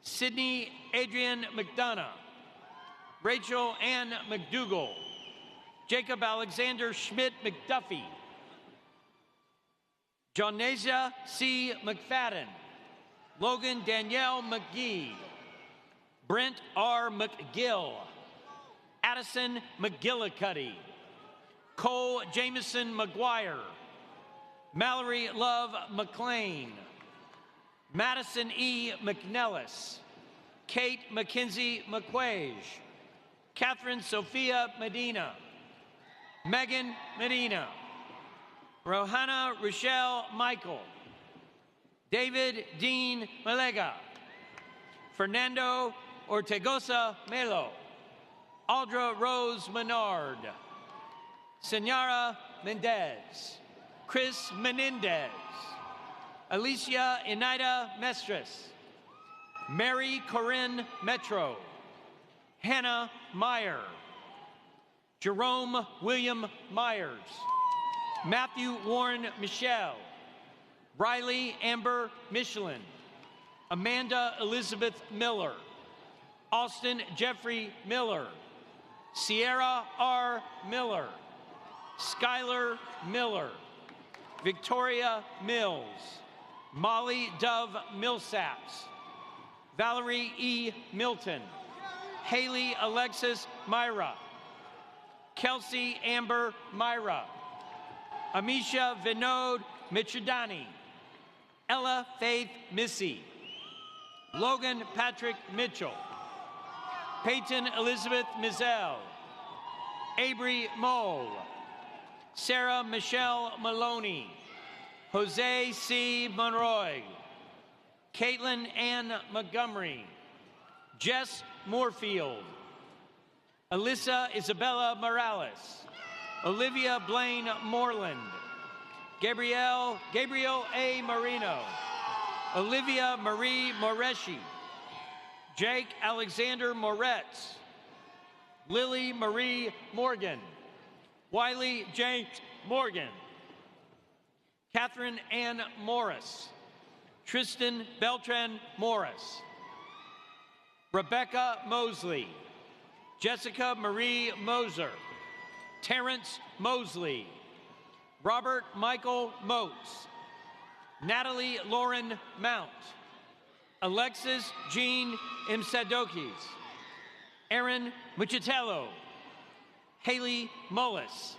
Sydney Adrian McDonough, Rachel Ann McDougall, Jacob Alexander Schmidt McDuffie, Jonasia C. McFadden, Logan Danielle McGee, Brent R. McGill, Addison McGillicuddy, Cole Jameson McGuire, Mallory Love McLean, Madison E. McNellis, Kate McKenzie McQuage, Catherine Sophia Medina, Megan Medina, Rohanna Rochelle Michael, David Dean Malega, Fernando Ortegoza Melo, Aldra Rose Menard, Senora Mendez, Chris Menendez, Alicia Inaida Mestres, Mary Corinne Metro, Hannah Meyer, Jerome William Myers, Matthew Warren Michelle, Riley Amber Michelin, Amanda Elizabeth Miller, Austin Jeffrey Miller, Sierra R. Miller, Skylar Miller, Victoria Mills, Molly Dove Millsaps, Valerie E. Milton, Haley Alexis Myra, Kelsey Amber Myra, Amisha Vinod Michidani, Ella Faith Missy, Logan Patrick Mitchell, Peyton Elizabeth Mizell, Avery Mole, Sarah Michelle Maloney, Jose C. Monroy, Caitlin Ann Montgomery, Jess Moorfield, Alyssa Isabella Morales, Olivia Blaine Moreland, Gabriel A. Marino, Olivia Marie Moreschi, Jake Alexander Moretz, Lily Marie Morgan, Wiley James Morgan, Catherine Ann Morris, Tristan Beltran Morris, Rebecca Mosley, Jessica Marie Moser, Terrence Mosley, Robert Michael Motes, Natalie Lauren Mount, Alexis Jean Imsadokis, Aaron Muchitello, Haley Mullis,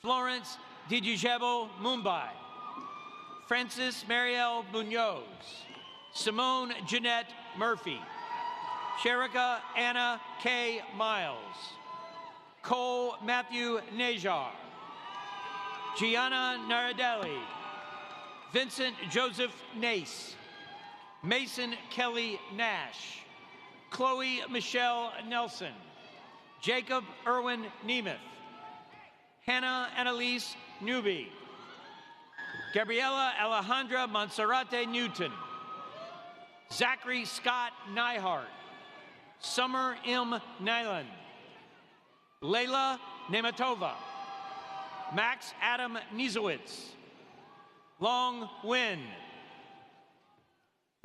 Florence Dijijebo Mumbai, Francis Marielle Munoz, Simone Jeanette Murphy, Sherika Anna K. Miles, Cole Matthew Najar, Gianna Naradelli, Vincent Joseph Nace, Mason Kelly Nash, Chloe Michelle Nelson, Jacob Irwin Nemeth, Hannah Annalise Newby, Gabriela Alejandra Monserrate Newton, Zachary Scott Nyhart, Summer M. Nyland, Layla Nematova, Max Adam Niezowitz, Long Nguyen,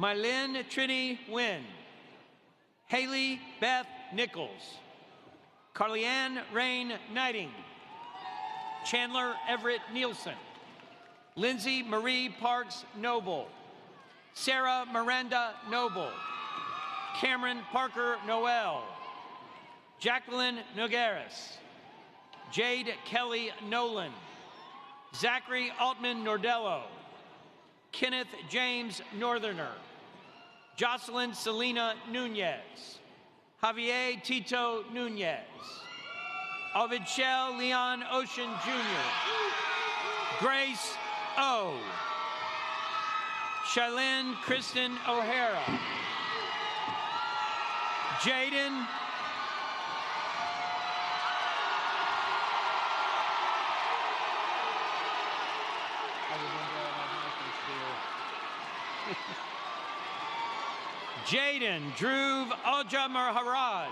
Mylin Trini Nguyen, Haley Beth Nichols, Carly-Ann Rain Knighting, Chandler Everett Nielsen, Lindsay Marie Parks Noble, Sarah Miranda Noble, Cameron Parker Noel, Jacqueline Nogueras, Jade Kelly Nolan, Zachary Altman Nordello, Kenneth James Northerner, Jocelyn Selena Nunez, Javier Tito Nunez, Ovidchel Leon Ocean Jr., Grace O, Shailene Kristen O'Hara, Jaden Jaden Dhruv Alja Maharaj.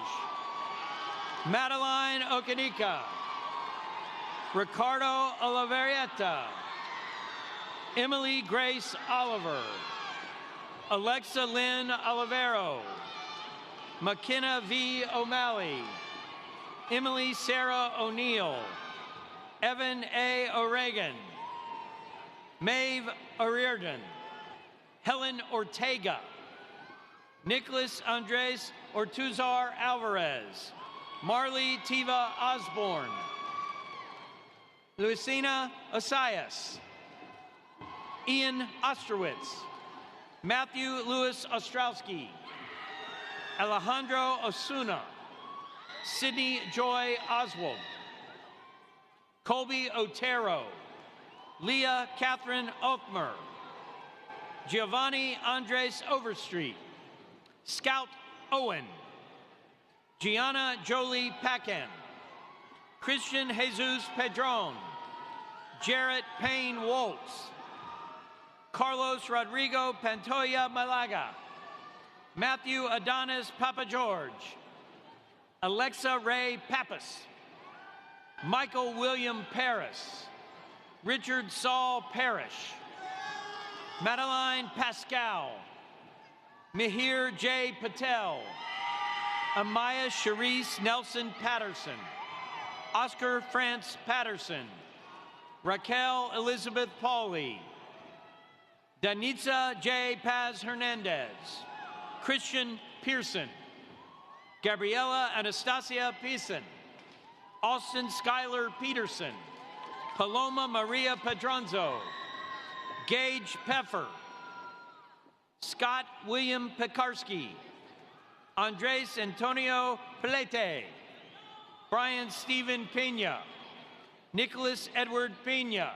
Madeline Okanika. Ricardo Oliverieta. Emily Grace Oliver. Alexa Lynn Olivero. McKenna V. O'Malley. Emily Sarah O'Neill. Evan A. O'Regan. Maeve O'Riordan. Helen Ortega. Nicholas Andres Ortuzar Alvarez. Marley Tiva Osborne. Lucina Osias. Ian Ostrowitz. Matthew Lewis Ostrowski. Alejandro Osuna. Sydney Joy Oswald. Colby Otero. Leah Catherine Othmer. Giovanni Andres Overstreet. Scout Owen. Gianna Jolie Pacan. Christian Jesus Pedron. Jarrett Payne Waltz. Carlos Rodrigo Pantoya Malaga. Matthew Adonis Papa George. Alexa Ray Pappas. Michael William Paris. Richard Saul Parrish. Madeline Pascal. Mihir J. Patel. Amaya Sharice Nelson Patterson. Oscar France Patterson. Raquel Elizabeth Pauley. Danitza J. Paz Hernandez. Christian Pearson. Gabriela Anastasia Pearson. Austin Schuyler Peterson. Paloma Maria Pedronzo. Gage Peffer. Scott William Pekarski. Andres Antonio Pelete. Brian Stephen Pena. Nicholas Edward Pena.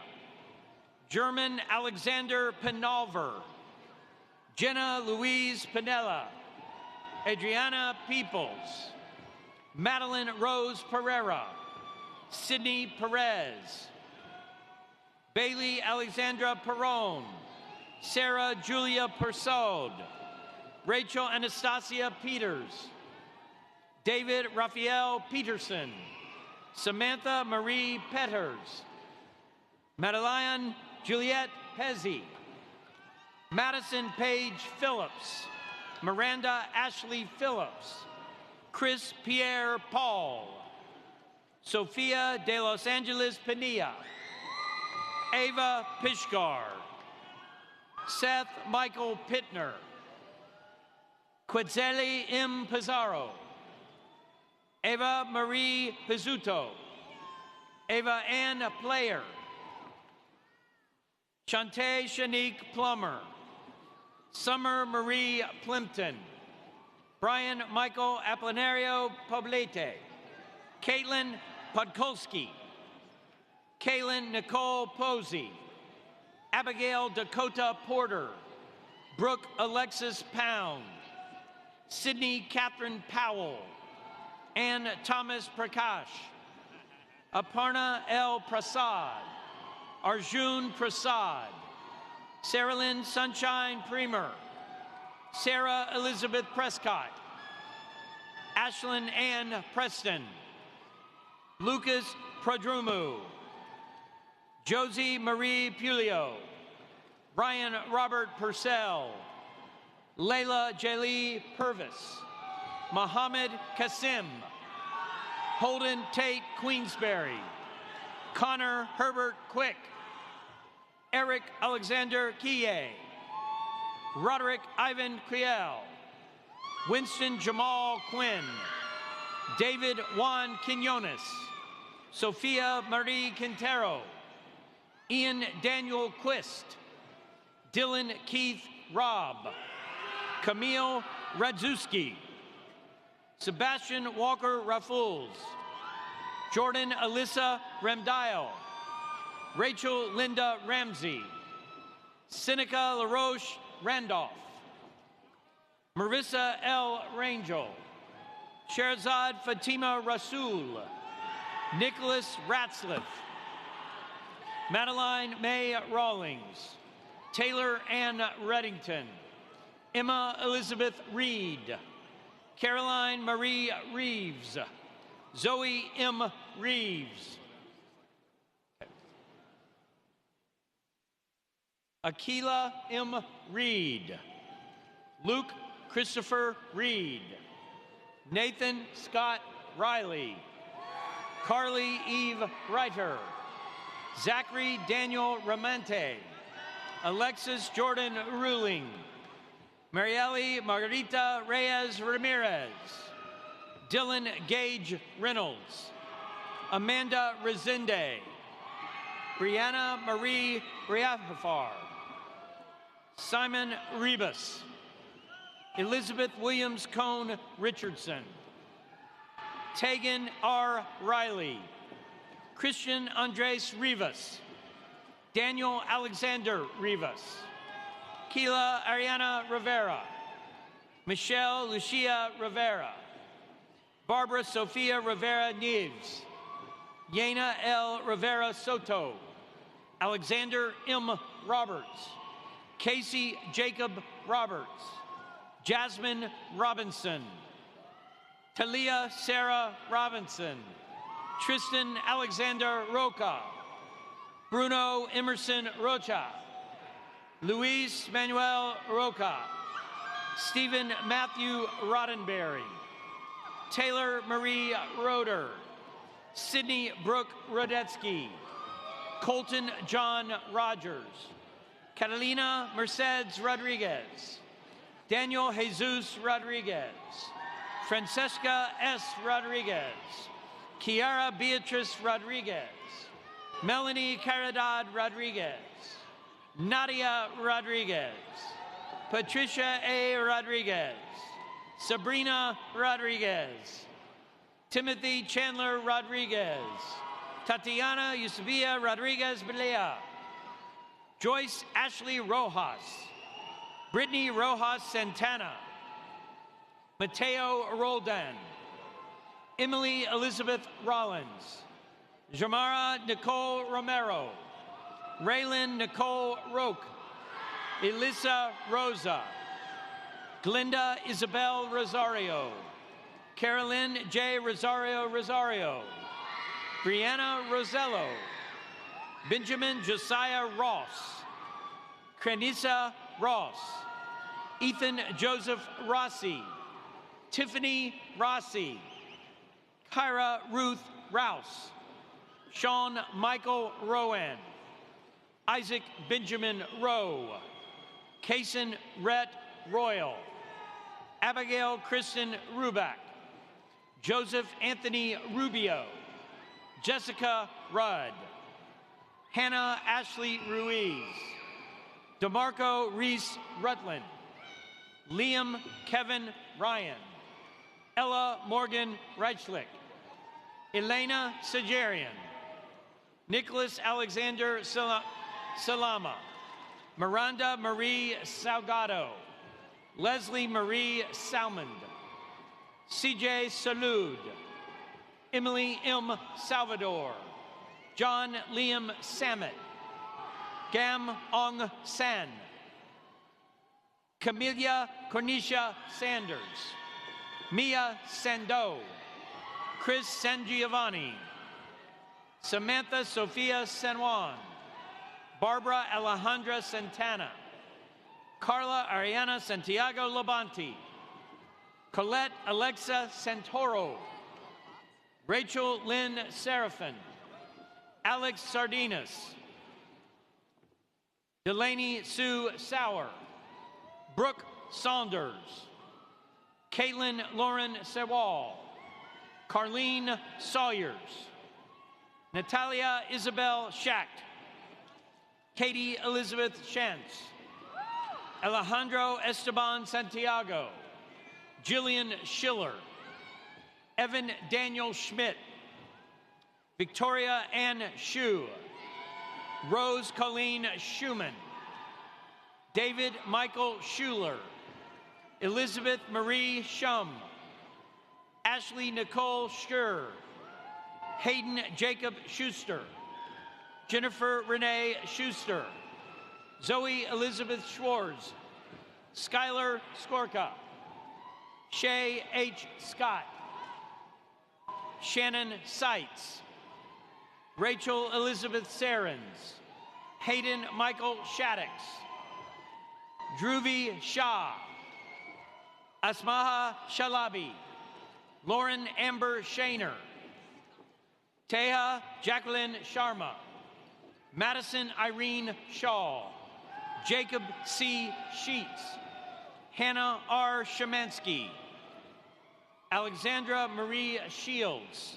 German Alexander Penalver. Jenna Louise Pinella. Adriana Peoples. Madeline Rose Pereira. Sydney Perez. Bailey Alexandra Perron. Sarah Julia Persaud. Rachel Anastasia Peters. David Raphael Peterson. Samantha Marie Petters. Madeline Juliette Pezzi. Madison Paige Phillips. Miranda Ashley Phillips. Chris Pierre Paul. Sophia de Los Angeles Pinilla. Ava Pishkar. Seth Michael Pittner. Quetzali M. Pizarro. Eva Marie Pizzuto. Ava Ann Player. Shantae Shanique Plummer. Summer Marie Plimpton. Brian Michael Apolinario Poblete. Caitlin Podkolski. Kaylin Nicole Posey. Abigail Dakota Porter. Brooke Alexis Pound. Sydney Catherine Powell. Ann Thomas Prakash. Aparna L. Prasad. Arjun Prasad. Sarah Lynn Sunshine Premer. Sarah Elizabeth Prescott. Ashlyn Ann Preston. Lucas Prodrumu. Josie Marie Pulio. Brian Robert Purcell. Layla Jali Purvis. Mohammed Kasim. Holden Tate Queensberry. Connor Herbert Quick. Eric Alexander Kiye. Roderick Ivan Criel. Winston Jamal Quinn. David Juan Quinones. Sophia Marie Quintero. Ian Daniel Quist. Dylan Keith Robb. Camille Radzewski. Sebastian Walker Raffles. Jordan Alyssa Ramdial. Rachel Linda Ramsey. Seneca LaRoche Randolph. Marissa L. Rangel. Sherzad Fatima Rasul. Nicholas Ratzliff. Madeline May Rawlings. Taylor Ann Reddington, Emma Elizabeth Reed, Caroline Marie Reeves, Zoe M. Reeves, Akila M. Reed, Luke Christopher Reed, Nathan Scott Riley, Carly Eve Reiter, Zachary Daniel Ramante, Alexis Jordan Ruling, Marielle Margarita Reyes Ramirez, Dylan Gage Reynolds, Amanda Resende, Brianna Marie Riafafar, Simon Rebus, Elizabeth Williams Cone Richardson, Tegan R. Riley, Christian Andres Rivas, Daniel Alexander Rivas, Keila Ariana Rivera, Michelle Lucia Rivera, Barbara Sofia Rivera Nieves, Yena L. Rivera Soto, Alexander M. Roberts, Casey Jacob Roberts, Jasmine Robinson, Talia Sarah Robinson, Tristan Alexander Roca, Bruno Emerson Rocha, Luis Manuel Roca, Stephen Matthew Roddenberry, Taylor Marie Roeder, Sydney Brooke Rodetsky, Colton John Rogers, Catalina Mercedes Rodriguez, Daniel Jesus Rodriguez, Francesca S. Rodriguez, Kiara Beatrice Rodriguez, Melanie Caridad Rodriguez, Nadia Rodriguez, Patricia A. Rodriguez, Sabrina Rodriguez, Timothy Chandler Rodriguez, Tatiana Eusebia Rodriguez Belea, Joyce Ashley Rojas, Brittany Rojas Santana, Mateo Roldan, Emily Elizabeth Rollins, Jamara Nicole Romero, Raylyn Nicole Roque, Elisa Rosa, Glinda Isabel Rosario, Carolyn J. Rosario, Brianna Rosello, Benjamin Josiah Ross, Cranisa Ross, Ethan Joseph Rossi, Tiffany Rossi, Kyra Ruth Rouse, Sean Michael Rowan, Isaac Benjamin Rowe, Kason Rhett Royal, Abigail Kristen Ruback, Joseph Anthony Rubio, Jessica Rudd, Hannah Ashley Ruiz, DeMarco Reese Rutland, Liam Kevin Ryan, Ella Morgan Reichlich, Elena Sajarian, Nicholas Alexander Salama, Miranda Marie Salgado, Leslie Marie Salmond, CJ Salud, Emily M. Salvador, John Liam Samet, Gam Ong San, Camelia Cornisha Sanders, Mia Sando, Chris Sangiovanni, Samantha Sophia San Juan, Barbara Alejandra Santana, Carla Ariana Santiago Labanti, Colette Alexa Santoro, Rachel Lynn Seraphin, Alex Sardinas, Delaney Sue Sauer, Brooke Saunders, Caitlin Lauren Sewall, Carlene Sawyers, Natalia Isabel Schacht, Katie Elizabeth Shantz, Alejandro Esteban Santiago, Jillian Schiller, Evan Daniel Schmidt, Victoria Ann Shu, Rose Colleen Schumann, David Michael Schuler, Elizabeth Marie Shum, Ashley Nicole Schur, Hayden Jacob Schuster, Jennifer Renee Schuster, Zoe Elizabeth Schwartz, Skylar Skorka, Shay H. Scott, Shannon Seitz, Rachel Elizabeth Sarens, Hayden Michael Shaddix, Dhruvi Shah, Asmaha Shalabi, Lauren Amber Shaner, Teha Jacqueline Sharma, Madison Irene Shaw, Jacob C. Sheets, Hannah R. Shemansky, Alexandra Marie Shields,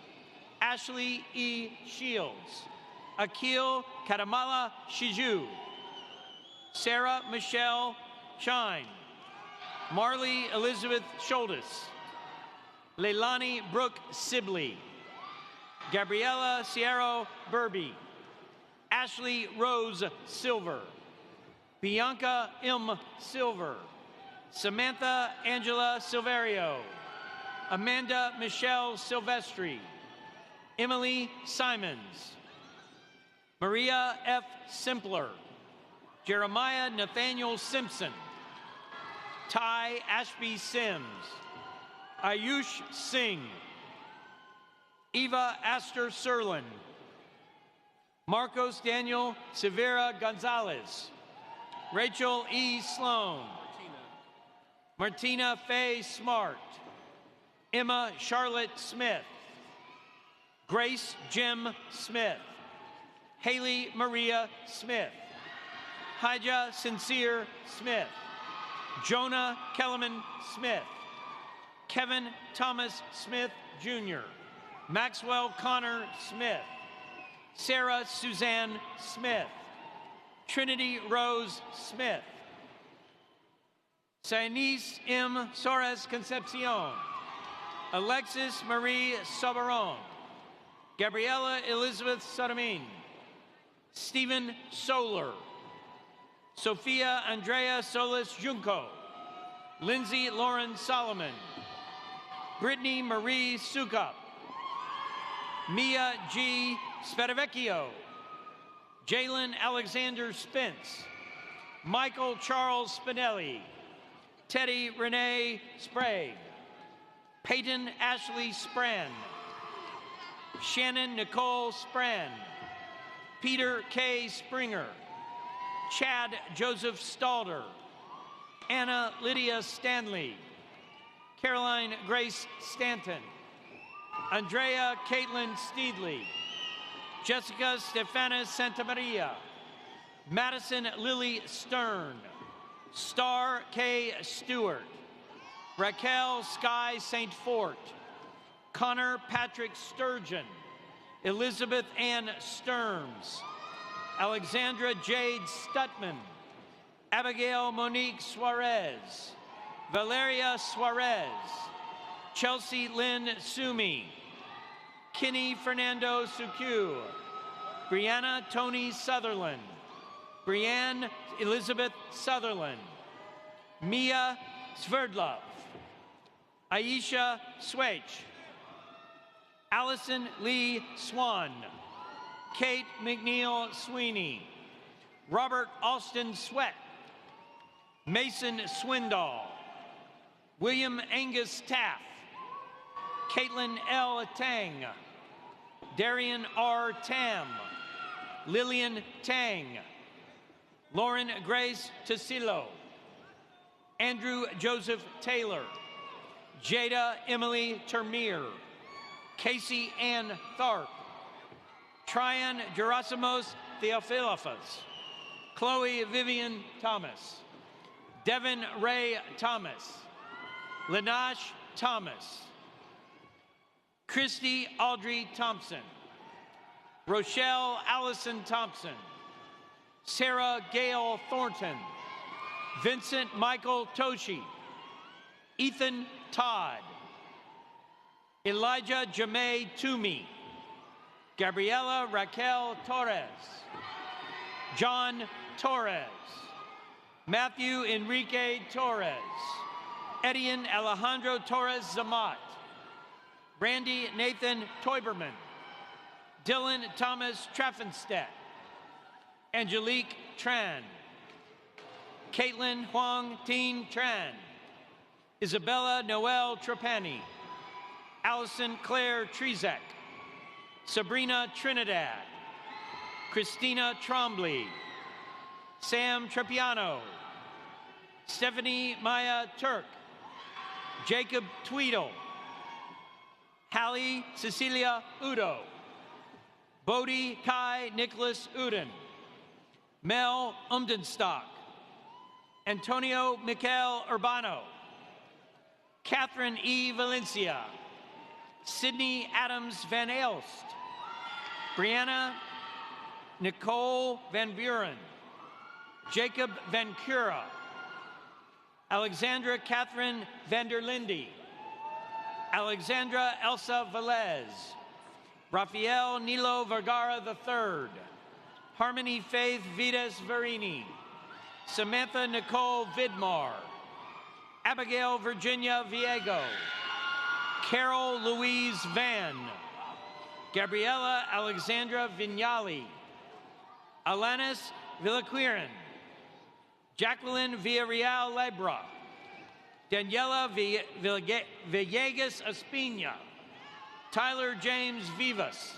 Ashley E. Shields, Akil Kadamala Shiju, Sarah Michelle Shine, Marley Elizabeth Sholtis, Leilani Brooke Sibley, Gabriella Sierra Burby, Ashley Rose Silver, Bianca M. Silver, Samantha Angela Silverio, Amanda Michelle Silvestri, Emily Simons, Maria F. Simpler, Jeremiah Nathaniel Simpson, Ty Ashby Sims, Ayush Singh, Eva Astor Serlin, Marcos Daniel Severa Gonzalez, Rachel E. Sloan, Martina Faye Smart, Emma Charlotte Smith, Grace Jim Smith, Haley Maria Smith, Hija Sincere Smith, Jonah Kellerman Smith, Kevin Thomas Smith Jr., Maxwell Connor Smith, Sarah Suzanne Smith, Trinity Rose Smith, Sainise M. Soares Concepcion, Alexis Marie Soberon, Gabriella Elizabeth Sotomin, Stephen Solar, Sophia Andrea Solis Junco, Lindsay Lauren Solomon, Brittany Marie Sukup, Mia G. Spadavecchio, Jalen Alexander Spence, Michael Charles Spinelli, Teddy Renee Sprague, Peyton Ashley Spran, Shannon Nicole Spran, Peter K. Springer, Chad Joseph Stalder, Anna Lydia Stanley, Caroline Grace Stanton, Andrea Caitlin Steedley, Jessica Stefana Santamaria, Madison Lily Stern, Star K. Stewart, Raquel Sky St. Fort, Connor Patrick Sturgeon, Elizabeth Ann Stearns, Alexandra Jade Stutman, Abigail Monique Suarez, Valeria Suarez, Chelsea Lynn Sumi, Kinney Fernando Suku, Brianna Tony Sutherland, Brianne Elizabeth Sutherland, Mia Sverdlov, Aisha Swach, Allison Lee Swan, Kate McNeil Sweeney, Robert Austin Sweat, Mason Swindoll, William Angus Taff, Caitlin L. Tang, Darian R. Tam, Lillian Tang, Lauren Grace Tassilo, Andrew Joseph Taylor, Jada Emily Termier, Casey Ann Tharp, Tryon Gerasimos Theophilopoulos, Chloe Vivian Thomas, Devin Ray Thomas, Lanash Thomas, Christy Audrey Thompson, Rochelle Allison Thompson, Sarah Gail Thornton, Vincent Michael Toshi, Ethan Todd, Elijah Jamay Toomey, Gabriela Raquel Torres, John Torres, Matthew Enrique Torres, Edian Alejandro Torres Zamat, Randy Nathan Toiberman, Dylan Thomas Traffenstedt, Angelique Tran, Caitlin Huang Tin Tran, Isabella Noel Trapani, Allison Claire Trezek, Sabrina Trinidad, Christina Trombley, Sam Trepiano, Stephanie Maya Turk, Jacob Tweedle, Hallie Cecilia Udo, Bodhi Kai Nicholas Uden, Mel Umdenstock, Antonio Mikel Urbano, Catherine E. Valencia, Sydney Adams Van Elst, Brianna Nicole Van Buren, Jacob Van Cura, Alexandra Catherine Van der Linde, Alexandra Elsa Velez, Rafael Nilo Vergara III, Harmony Faith Vitas Verini, Samantha Nicole Vidmar, Abigail Virginia Viego, Carol Louise Van, Gabriela Alexandra Vignali, Alanis Villaquirin, Jacqueline Villarreal Lebra, Daniela Villegas Espina, Tyler James Vivas,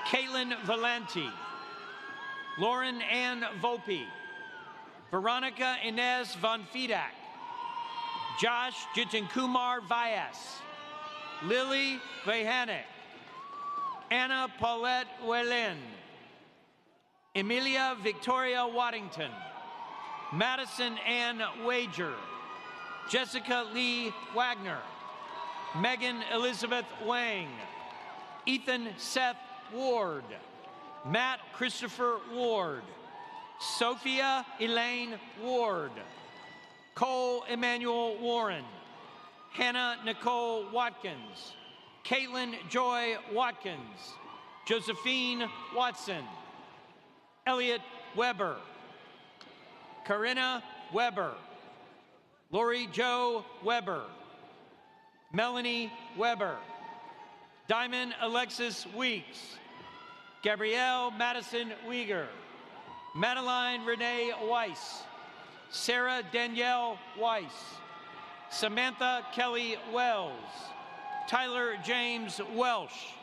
Caitlin Valenti, Lauren Ann Volpe, Veronica Inez Von Fidak, Josh Jitinkumar Vyas, Lily Vahanek, Anna Paulette Wellen, Emilia Victoria Waddington, Madison Ann Wager, Jessica Lee Wagner, Megan Elizabeth Wang, Ethan Seth Ward, Matt Christopher Ward, Sophia Elaine Ward, Cole Emmanuel Warren, Hannah Nicole Watkins, Caitlin Joy Watkins, Josephine Watson, Elliot Weber, Corinna Weber, Lori Jo Weber, Melanie Weber, Diamond Alexis Weeks, Gabrielle Madison Weger, Madeline Renee Weiss, Sarah Danielle Weiss, Samantha Kelly Wells, Tyler James Welsh,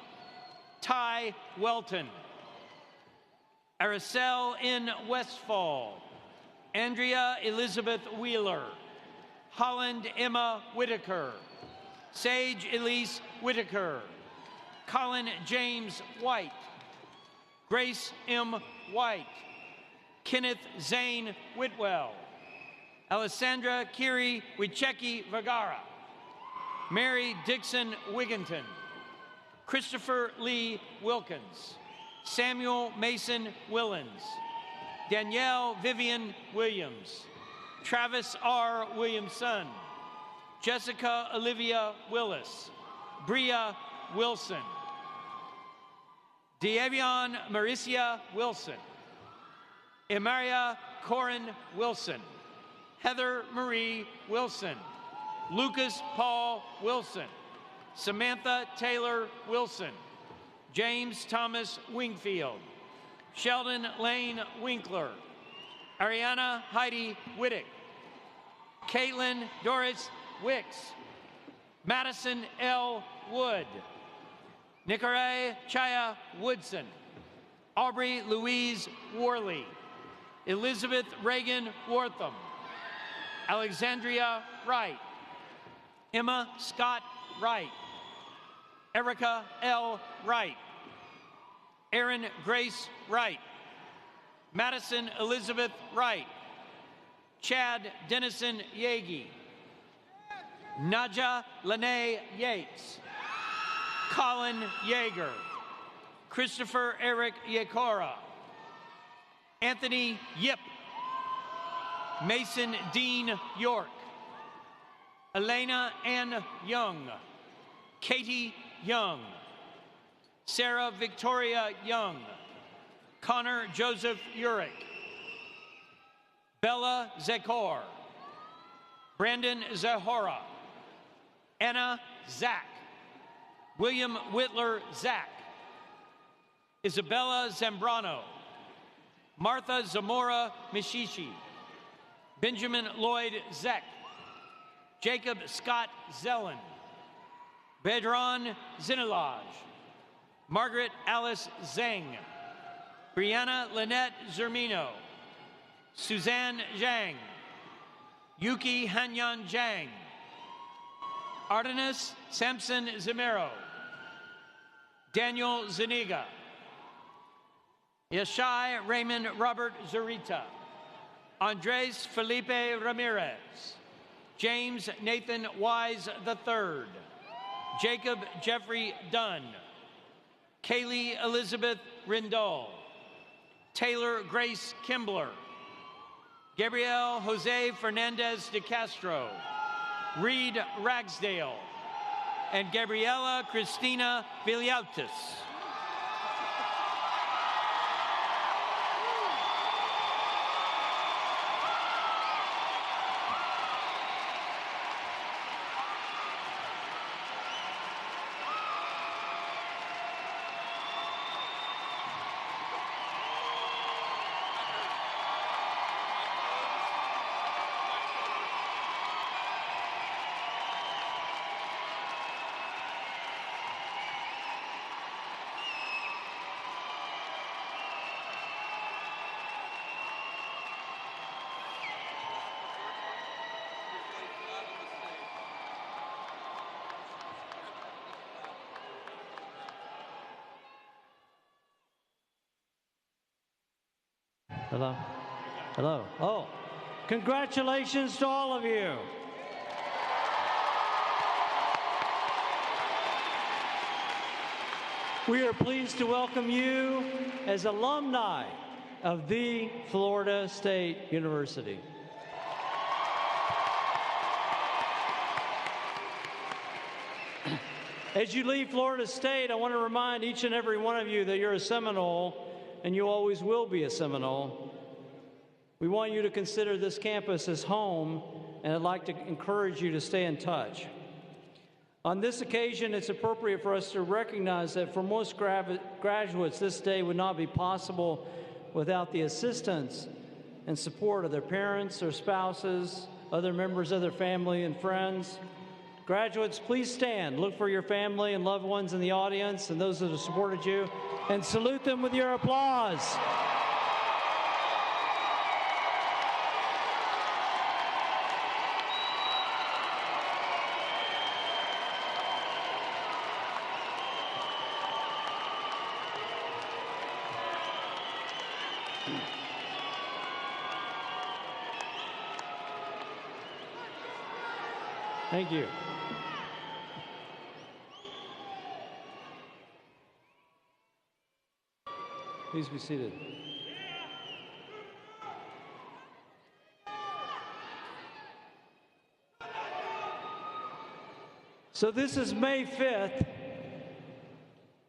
Ty Welton, Araceli N. Westfall, Andrea Elizabeth Wheeler, Holland Emma Whitaker, Sage Elise Whitaker, Colin James White, Grace M. White, Kenneth Zane Whitwell, Alessandra Kiri Wichecki Vergara, Mary Dixon Wigginton, Christopher Lee Wilkins, Samuel Mason Willens, Danielle Vivian Williams, Travis R. Williamson, Jessica Olivia Willis, Bria Wilson, Deavion Maricia Wilson, Emaria Corin Wilson, Heather Marie Wilson, Lucas Paul Wilson, Samantha Taylor Wilson, James Thomas Wingfield, Sheldon Lane Winkler, Ariana Heidi Wittick, Caitlin Doris Wicks, Madison L. Wood, Nicaray Chaya Woodson, Aubrey Louise Worley, Elizabeth Reagan Wortham, Alexandria Wright, Emma Scott Wright, Erica L. Wright, Erin Grace Wright, Madison Elizabeth Wright, Chad Dennison Yagi, Naja Lene Yates, Colin Yeager, Christopher Eric Yekora, Anthony Yip, Mason Dean York, Elena Ann Young, Katie Young, Sarah Victoria Young, Connor Joseph Urick, Bella Zekor, Brandon Zahora, Anna Zach, William Whitler Zach, Isabella Zambrano, Martha Zamora Mishishi, Benjamin Lloyd Zeck, Jacob Scott Zellen, Bedron Zinilaj, Margaret Alice Zeng, Brianna Lynette Zermino, Suzanne Zhang, Yuki Hanyan Zhang, Artenis Sampson Zamero, Daniel Zuniga, Yashai Raymond Robert Zurita, Andres Felipe Ramirez, James Nathan Wise III, Jacob Jeffrey Dunn, Kaylee Elizabeth Rindall, Taylor Grace Kimbler, Gabriel Jose Fernandez de Castro, Reed Ragsdale, and Gabriela Cristina Viliautis. Hello? Hello? Oh, congratulations to all of you. We are pleased to welcome you as alumni of the Florida State University. As you leave Florida State, I want to remind each and every one of you that you're a Seminole, and you always will be a Seminole. We want you to consider this campus as home, and I'd like to encourage you to stay in touch. On this occasion, it's appropriate for us to recognize that for most graduates, this day would not be possible without the assistance and support of their parents, their spouses, other members of their family and friends. Graduates, please stand. Look for your family and loved ones in the audience and those that have supported you, and salute them with your applause. Thank you. Please be seated. So this is May 5th.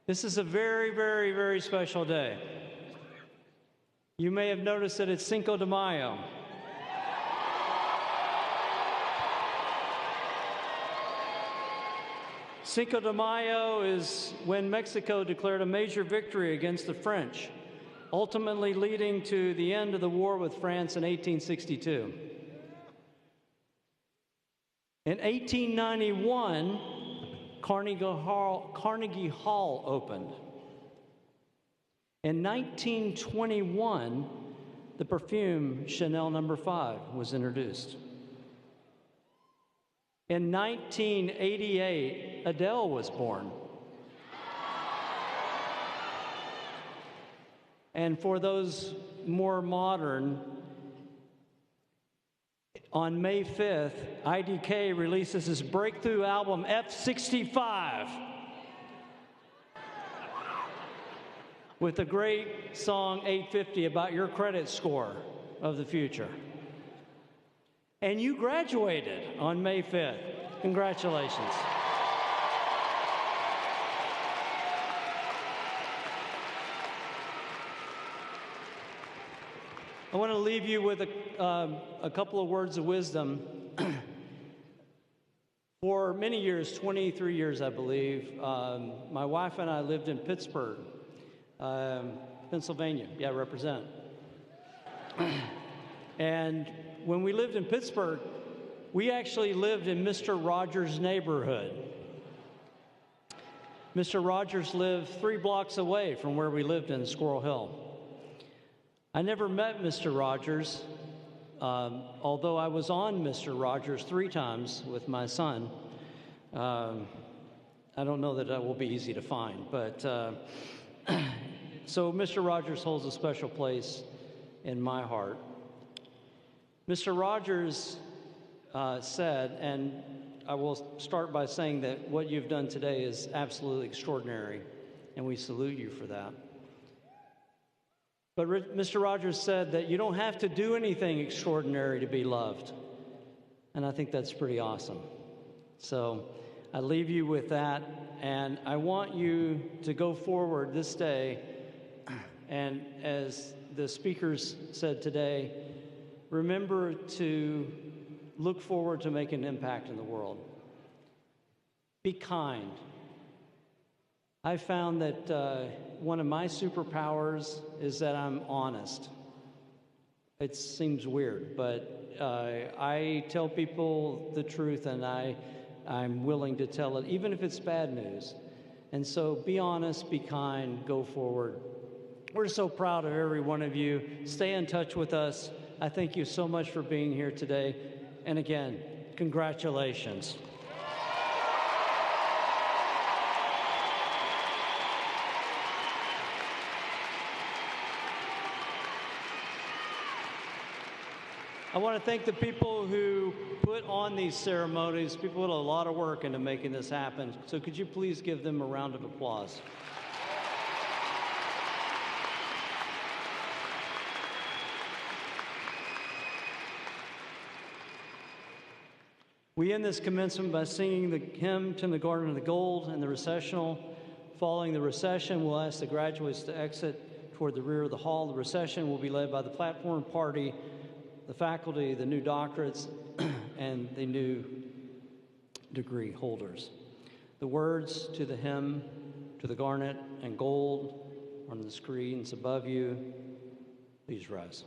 This is a very, very, very special day. You may have noticed that it's Cinco de Mayo. Cinco de Mayo is when Mexico declared a major victory against the French, ultimately leading to the end of the war with France in 1862. In 1891, Carnegie Hall opened. In 1921, the perfume Chanel No. 5 was introduced. In 1988, Adele was born. And for those more modern, on May 5th, IDK releases his breakthrough album, F65, with the great song 850 about your credit score of the future. And you graduated on May 5th. Congratulations. I want to leave you with a couple of words of wisdom. For many years, 23 years, I believe, my wife and I lived in Pittsburgh, Pennsylvania. Yeah, represent. And when we lived in Pittsburgh, we actually lived in Mr. Rogers' neighborhood. Mr. Rogers lived 3 blocks away from where we lived in Squirrel Hill. I never met Mr. Rogers, although I was on Mr. Rogers 3 times with my son. I don't know that that will be easy to find, but so Mr. Rogers holds a special place in my heart. Mr. Rogers said, and I will start by saying that what you've done today is absolutely extraordinary, and we salute you for that. But Mr. Rogers said that you don't have to do anything extraordinary to be loved, and I think that's pretty awesome. So I leave you with that, and I want you to go forward this day, and as the speakers said today, remember to look forward to making an impact in the world. Be kind. I found that one of my superpowers is that I'm honest. It seems weird, but I tell people the truth, and I'm willing to tell it, even if it's bad news. And so be honest, be kind, go forward. We're so proud of every one of you. Stay in touch with us. I thank you so much for being here today. And again, congratulations. I want to thank the people who put on these ceremonies. People put a lot of work into making this happen. So could you please give them a round of applause? We end this commencement by singing the hymn to the Garden of the Gold and the recessional. Following the recession, we'll ask the graduates to exit toward the rear of the hall. The recession will be led by the platform party, the faculty, the new doctorates, and the new degree holders. The words to the hymn, to the garnet and gold, are on the screens above you. Please rise.